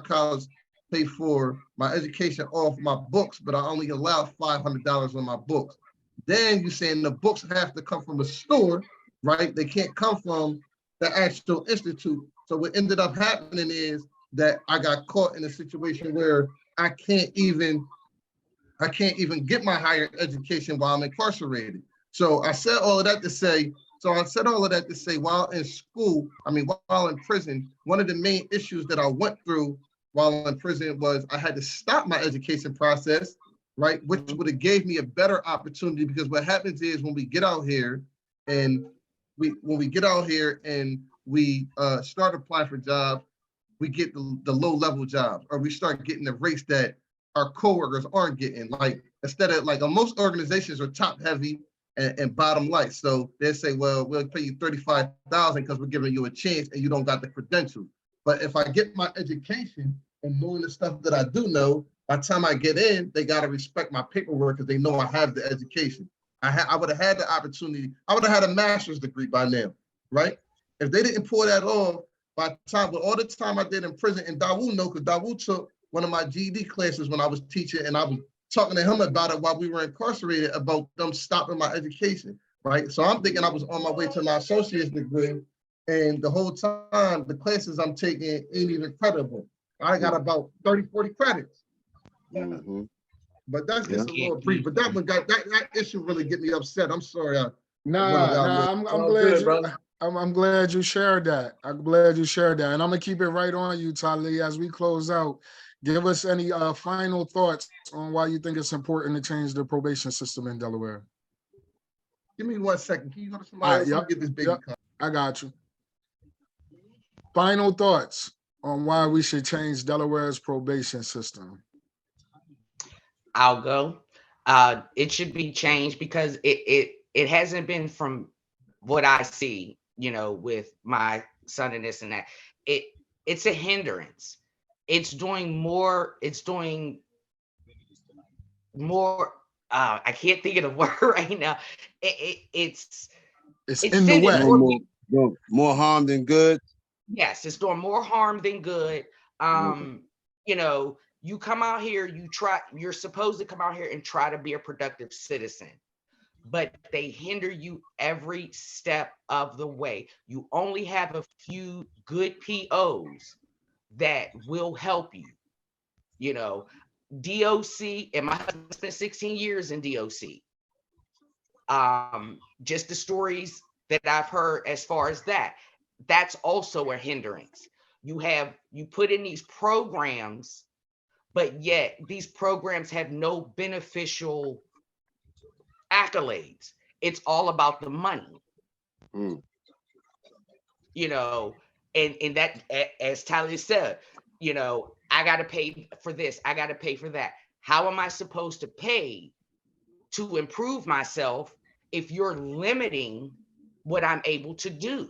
college, pay for my education off my books, but I only allow $500 on my books. Then you're saying the books have to come from a store, right? They can't come from the actual institute. So what ended up happening is that I got caught in a situation where I can't even get my higher education while I'm incarcerated. So I said all of that to say, while in school, while in prison, one of the main issues that I went through while in prison was I had to stop my education process, right? Which would have gave me a better opportunity, because what happens is when we get out here and we start applying for jobs, we get the low level jobs, or we start getting the rates that our coworkers aren't getting. Like, instead of, like, most organizations are top heavy and bottom light. So they say, well, we'll pay you $35,000 because we're giving you a chance and you don't got the credentials. But if I get my education and knowing the stuff that I do know, by the time I get in, they got to respect my paperwork because they know I have the education. I would have had the opportunity. I would have had a master's degree by now, right? If they didn't pull that off, by the time, with all the time I did in prison, and Dawu know, because Dawu took one of my GED classes when I was teaching, and I was talking to him about it while we were incarcerated, about them stopping my education, right? So I'm thinking I was on my way to my associate's degree, and the whole time, the classes I'm taking ain't even credible. I got about 30, 40 credits. But that's just a little brief. But that issue really get me upset. I'm sorry. I'm glad you shared that. I'm glad you shared that. And I'm gonna keep it right on you, Tali, as we close out. Give us any final thoughts on why you think it's important to change the probation system in Delaware. Give me 1 second. Can you go to somebody else? Get this baby. I got you. Final thoughts on why we should change Delaware's probation system. I'll go. It should be changed because it hasn't been, from what I see, with my son and this and that. It's a hindrance. It's doing more. I can't think of the word right now. It's in the way. More harm than good. Yes, it's doing more harm than good. You come out here, you're supposed to come out here and try to be a productive citizen, but they hinder you every step of the way. You only have a few good POs that will help you. DOC, and my husband spent 16 years in DOC. Just the stories that I've heard as far as that's also a hindrance. You put in these programs, but yet these programs have no beneficial accolades. It's all about the money. And that, as Tyler said, I got to pay for this, I got to pay for that. How am I supposed to pay to improve myself if you're limiting what I'm able to do?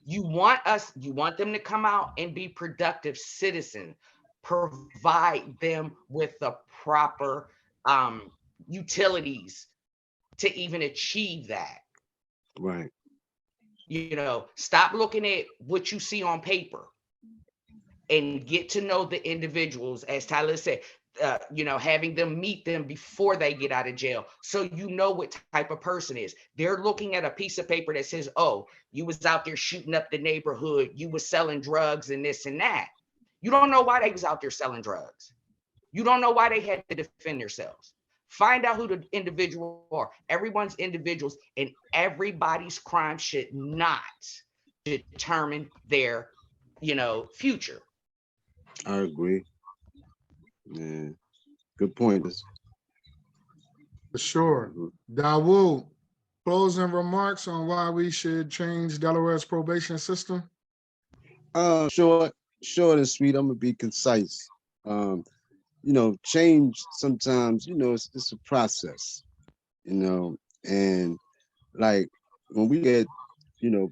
You want them to come out and be productive citizens. Provide them with the proper utilities to even achieve that. Right. Stop looking at what you see on paper and get to know the individuals, as Tyler said, having them meet them before they get out of jail, so you know what type of person is. They're looking at a piece of paper that says, oh, you was out there shooting up the neighborhood, you was selling drugs and this and that. You don't know why they was out there selling drugs. You don't know why they had to defend themselves. Find out who the individual are. Everyone's individuals, and everybody's crime should not determine their, future. I agree. Yeah, good point. For sure. Dawu, Closing remarks on why we should change Delaware's probation system? Short and sweet. I'm gonna be concise. Change sometimes, it's a process, and like when we get,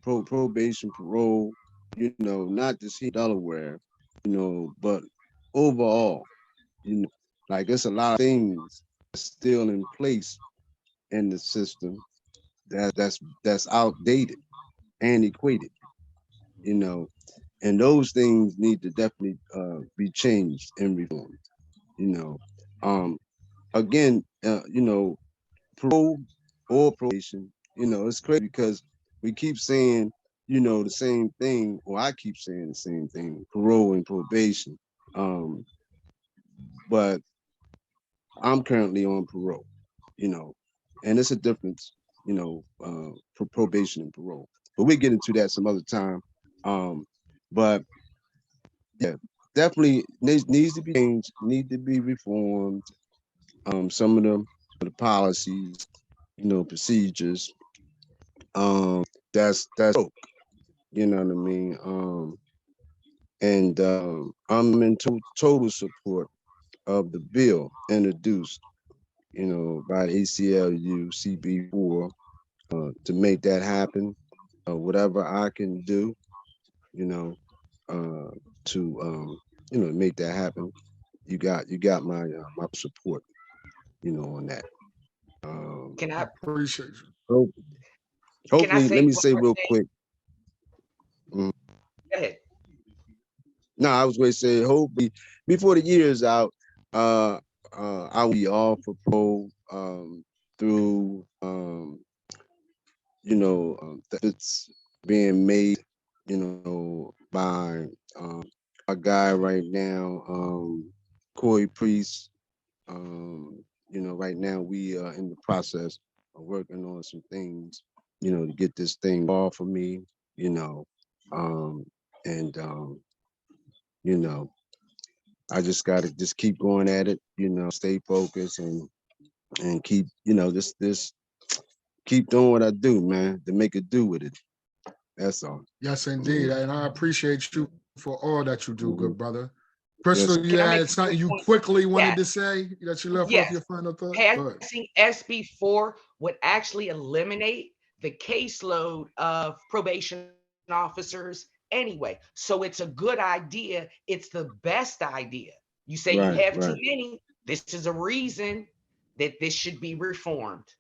probation, parole, not just here in Delaware, but overall, like there's a lot of things still in place in the system that's outdated, antiquated, and those things need to definitely be changed and reformed. Again, parole or probation, it's crazy because we keep saying, the same thing, or I keep saying the same thing, parole and probation. But I'm currently on parole, and it's a difference, for probation and parole. But we get into that some other time. But yeah, definitely needs to be changed, need to be reformed. Some of the policies, procedures, that's broke, you know what I mean? And I'm in total support of the bill introduced, by ACLU CB4 to make that happen. Whatever I can do, to make that happen. You got my my support, on that. Can I Appreciate you. Hope- can I Hopefully, say let me one say more real thing? quick. Go ahead. No, I was going to say, hopefully, before the year is out, I will be off for parole through, that's being made, by a guy right now, Corey Priest. Right now we are in the process of working on some things, to get this thing off of me, and I just gotta just keep going at it, stay focused and keep, this keep doing what I do, man, to make it do with it. That's all. Yes, indeed. And I appreciate you for all that you do, good brother. Crystal, Yes. you Can I make had a something quick you point? quickly wanted Yeah. to say that you left off Yes. your final thought? Go ahead. Passing SB4 would actually eliminate the caseload of probation officers anyway. So it's a good idea. It's the best idea. You say you have too many. This is a reason that this should be reformed.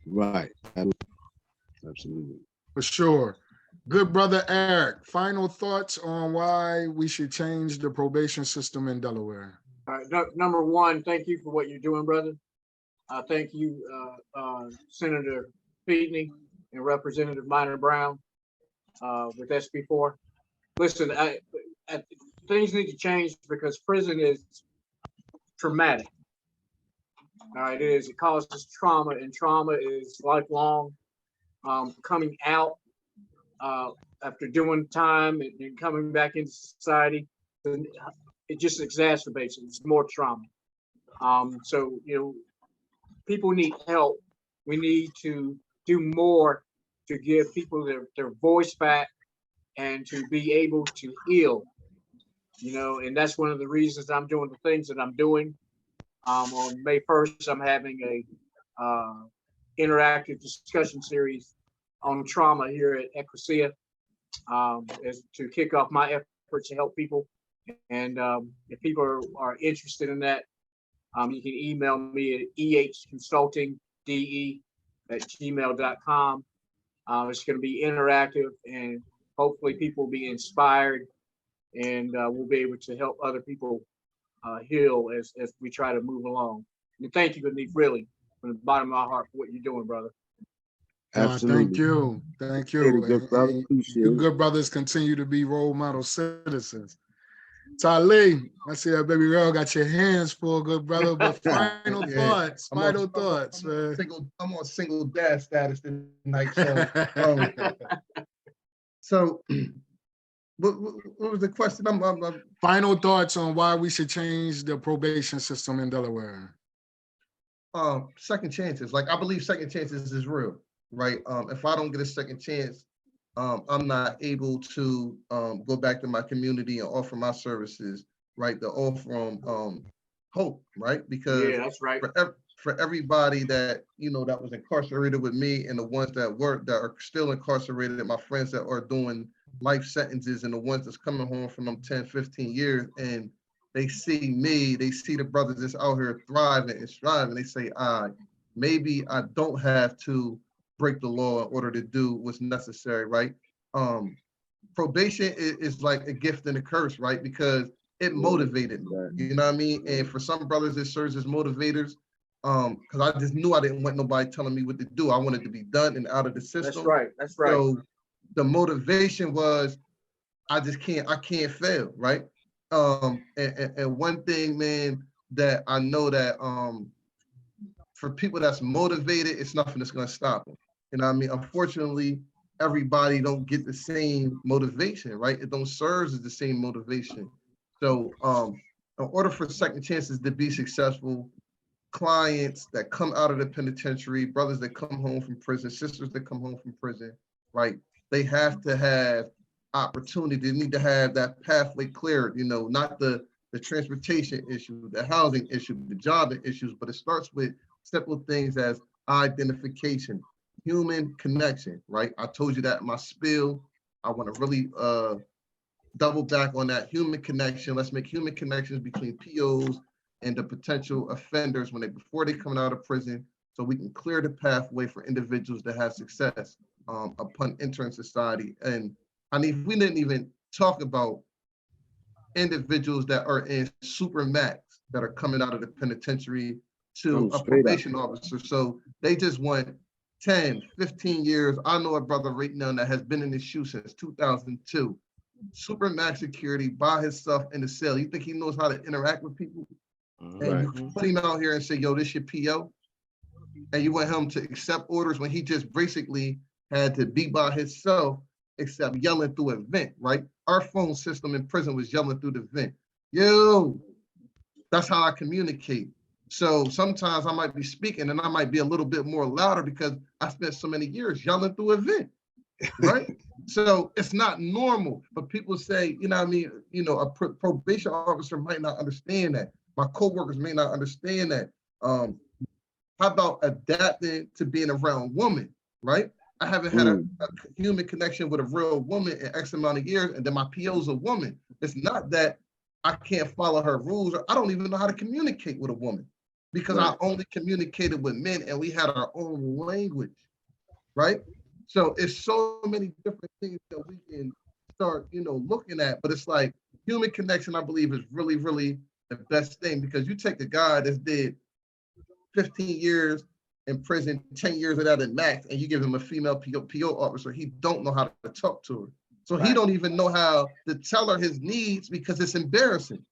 Right. Absolutely. For sure. Good brother Eric, final thoughts on why we should change the probation system in Delaware. All right, number one, thank you for what you're doing, brother. Thank you, Senator Feedney and Representative Minor Brown with SB4. Listen, things need to change because prison is traumatic. All right, it is. It causes trauma, and trauma is lifelong. Coming out after doing time and coming back into society, it just exacerbates it. It's more trauma. So, people need help. We need to do more to give people their voice back and to be able to heal, and that's one of the reasons I'm doing the things that I'm doing. On May 1st, I'm having a interactive discussion series on trauma here at Ecclesia as to kick off my efforts to help people. And if people are interested in that, you can email me at ehconsultingde@gmail.com. It's going to be interactive, and hopefully people will be inspired, and we'll be able to help other people heal as we try to move along. And thank you, Benif, really, from the bottom of my heart for what you're doing, brother. Absolutely. Thank you. Thank you. Appreciate it, good brother. And Appreciate you it. good brothers continue to be role model citizens. Tali, I see that baby girl got your hands full, good brother. But final Yeah. thoughts, final thoughts, man. I'm on single dad status tonight. So, what was the question? Final thoughts on why we should change the probation system in Delaware. Second chances. Like, I believe second chances is real. right? If I don't get a second chance, I'm not able to go back to my community and offer my services, right? To offer them hope, right? Because Yeah, that's right. for everybody that, you know, that was incarcerated with me, and the ones that are still incarcerated, my friends that are doing life sentences, and the ones that's coming home from them 10, 15 years, and they see me, they see the brothers that's out here thriving and striving, they say, maybe I don't have to break the law in order to do what's necessary, right? Probation is like a gift and a curse, right? Because it motivated me, you know what I mean? And for some brothers, it serves as motivators, because I just knew I didn't want nobody telling me what to do. I wanted to be done and out of the system. That's right. That's right. So the motivation was, I can't fail, right? And one thing, man, that I know that for people that's motivated, it's nothing that's gonna stop them. You know what I mean? Unfortunately, everybody don't get the same motivation, right? It don't serve as the same motivation. So in order for second chances to be successful, clients that come out of the penitentiary, brothers that come home from prison, sisters that come home from prison, right? They have to have opportunity. They need to have that pathway cleared, you know, not the transportation issue, the housing issue, the job issues, but it starts with simple things as identification, human connection, right? I told you that in my spiel. I want to really double back on that human connection. Let's make human connections between POs and the potential offenders before they come out of prison, so we can clear the pathway for individuals to have success upon entering society. And I mean, we didn't even talk about individuals that are in super max that are coming out of the penitentiary to a probation officer. So they just want 10, 15 years. I know a brother right now that has been in his shoe since 2002. Super max security by himself in the cell. You think he knows how to interact with people? And you put him out here and say, yo, this your PO? And you want him to accept orders when he just basically had to be by himself, except yelling through a vent, right? Our phone system in prison was yelling through the vent. Yo, that's how I communicate. So sometimes I might be speaking and I might be a little bit more louder because I spent so many years yelling through a vent, right? So it's not normal, but people say, you know what I mean? You know, a probation officer might not understand that. My coworkers may not understand that. How about adapting to being around women, right? I haven't had a human connection with a real woman in X amount of years, and then my PO's a woman. It's not that I can't follow her rules, or I don't even know how to communicate with a woman, because I only communicated with men and we had our own language, right? So it's so many different things that we can start, you know, looking at, but it's like human connection, I believe, is really, really the best thing, because you take a guy that's did 15 years in prison, 10 years of that at max, and you give him a female PO officer, he don't know how to talk to her. So he don't even know how to tell her his needs because it's embarrassing.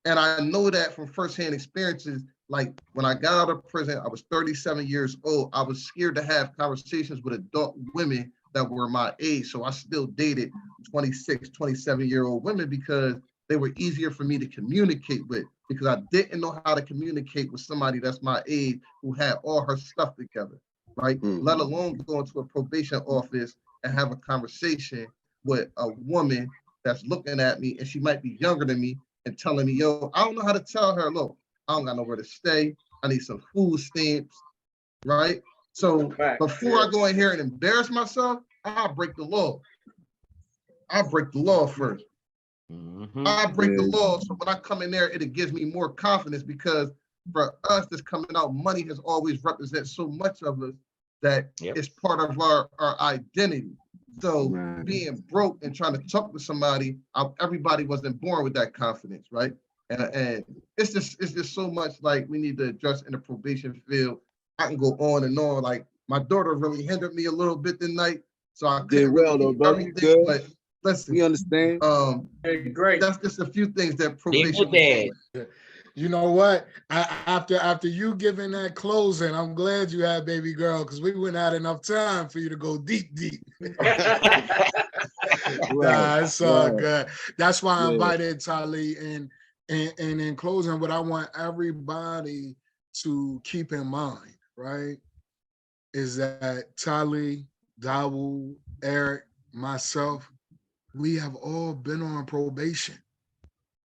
And I know that from firsthand experiences. Like when I got out of prison, I was 37 years old. I was scared to have conversations with adult women that were my age. So I still dated 26, 27-year-old women because they were easier for me to communicate with, because I didn't know how to communicate with somebody that's my age who had all her stuff together, right? Let alone go into a probation office and have a conversation with a woman that's looking at me, and she might be younger than me, and telling me, yo, I don't know how to tell her, look, I don't got nowhere to stay. I need some food stamps, right? So before I go in here and embarrass myself, I'll break the law. I'll break the law first. I break the law, so when I come in there, it gives me more confidence, because for us that's coming out, money has always represented so much of us that it's part of our identity. So being broke and trying to talk to somebody, everybody wasn't born with that confidence, right? And it's just so much like we need to address in the probation field. I can go on and on. Like my daughter really hindered me a little bit tonight, so I couldn't really though, brother. everything. But listen, We understand. Great. That's just a few things that probation. You know what? After you giving that closing, I'm glad you had baby girl, because we wouldn't have enough time for you to go deep. Nah, it's all good. That's why I invited Tali. And in closing, what I want everybody to keep in mind, right, is that Tali, Dawu, Eric, myself, we have all been on probation.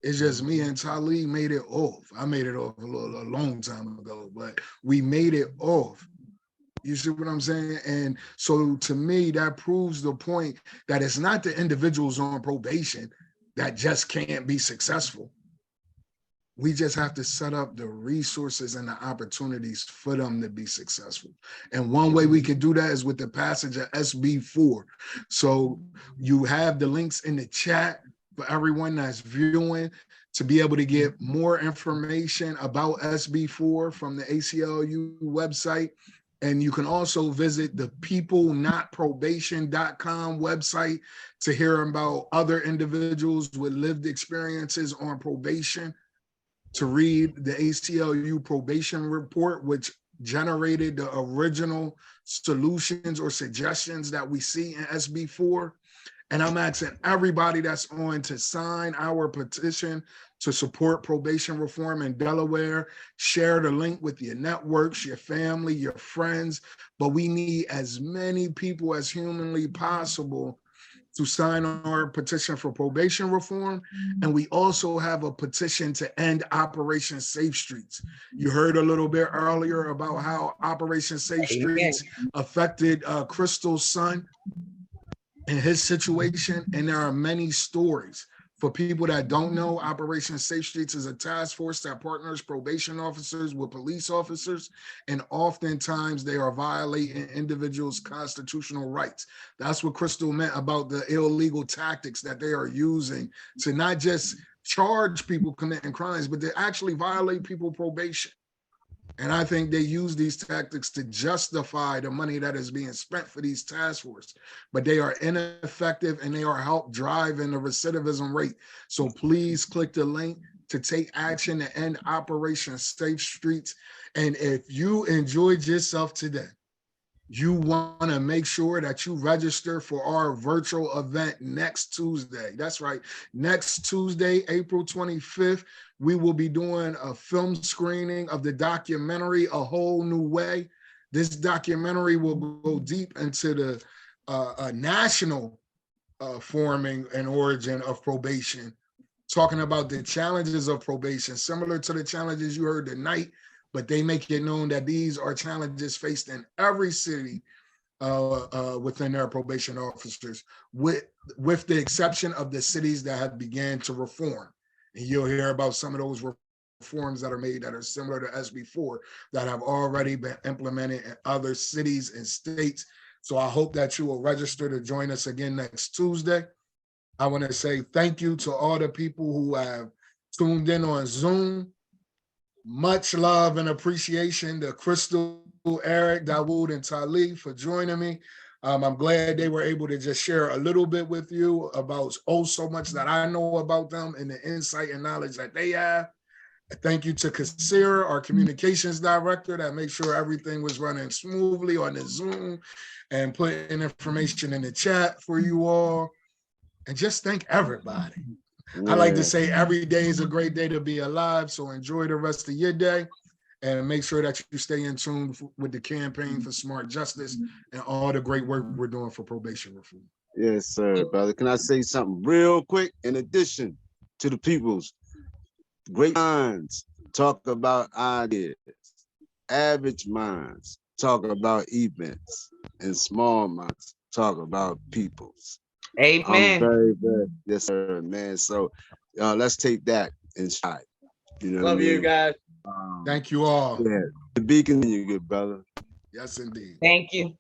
It's just me and Tali made it off. I made it off a long time ago, but we made it off. You see what I'm saying? And so to me, that proves the point that it's not the individuals on probation that just can't be successful. We just have to set up the resources and the opportunities for them to be successful. And one way we can do that is with the passage of SB4. So you have the links in the chat for everyone that's viewing to be able to get more information about SB4 from the ACLU website. And you can also visit the peoplenotprobation.com website to hear about other individuals with lived experiences on probation, to read the ACLU probation report, which generated the original solutions or suggestions that we see in SB4. And I'm asking everybody that's on to sign our petition to support probation reform in Delaware. Share the link with your networks, your family, your friends. But we need as many people as humanly possible to sign our petition for probation reform. And we also have a petition to end Operation Safe Streets. You heard a little bit earlier about how Operation Safe Streets affected Crystal's son and his situation. And there are many stories. For people that don't know, Operation Safe Streets is a task force that partners probation officers with police officers, and oftentimes they are violating individuals' constitutional rights. That's what Crystal meant about the illegal tactics that they are using to not just charge people committing crimes, but to actually violate people's probation. And I think they use these tactics to justify the money that is being spent for these task forces, but they are ineffective and they are help driving the recidivism rate. So please click the link to take action to end Operation Safe Streets. And if you enjoyed yourself today, you want to make sure that you register for our virtual event next Tuesday. That's right. Next Tuesday, April 25th, we will be doing a film screening of the documentary, A Whole New Way. This documentary will go deep into the national forming and origin of probation, talking about the challenges of probation, similar to the challenges you heard tonight, but they make it known that these are challenges faced in every city within their probation officers, with the exception of the cities that have began to reform. And you'll hear about some of those reforms that are made that are similar to SB4 that have already been implemented in other cities and states. So I hope that you will register to join us again next Tuesday. I want to say thank you to all the people who have tuned in on Zoom. Much love and appreciation to Crystal, Eric, Dawood, and Tali for joining me. I'm glad they were able to just share a little bit with you about so much that I know about them and the insight and knowledge that they have. Thank you to Kasira, our communications director, that made sure everything was running smoothly on the Zoom and putting information in the chat for you all. And just thank everybody. I like to say every day is a great day to be alive. So enjoy the rest of your day and make sure that you stay in tune with the campaign for smart justice and all the great work we're doing for probation reform. Yes, sir, brother. Can I say something real quick? In addition to the people's great minds talk about ideas, average minds talk about events, and small minds talk about peoples. Amen. I'm very, very, yes, sir, man. So let's take that and shine. You know, Love you guys. Thank you all. Yeah, the beacon, you good brother. Yes, indeed. Thank you.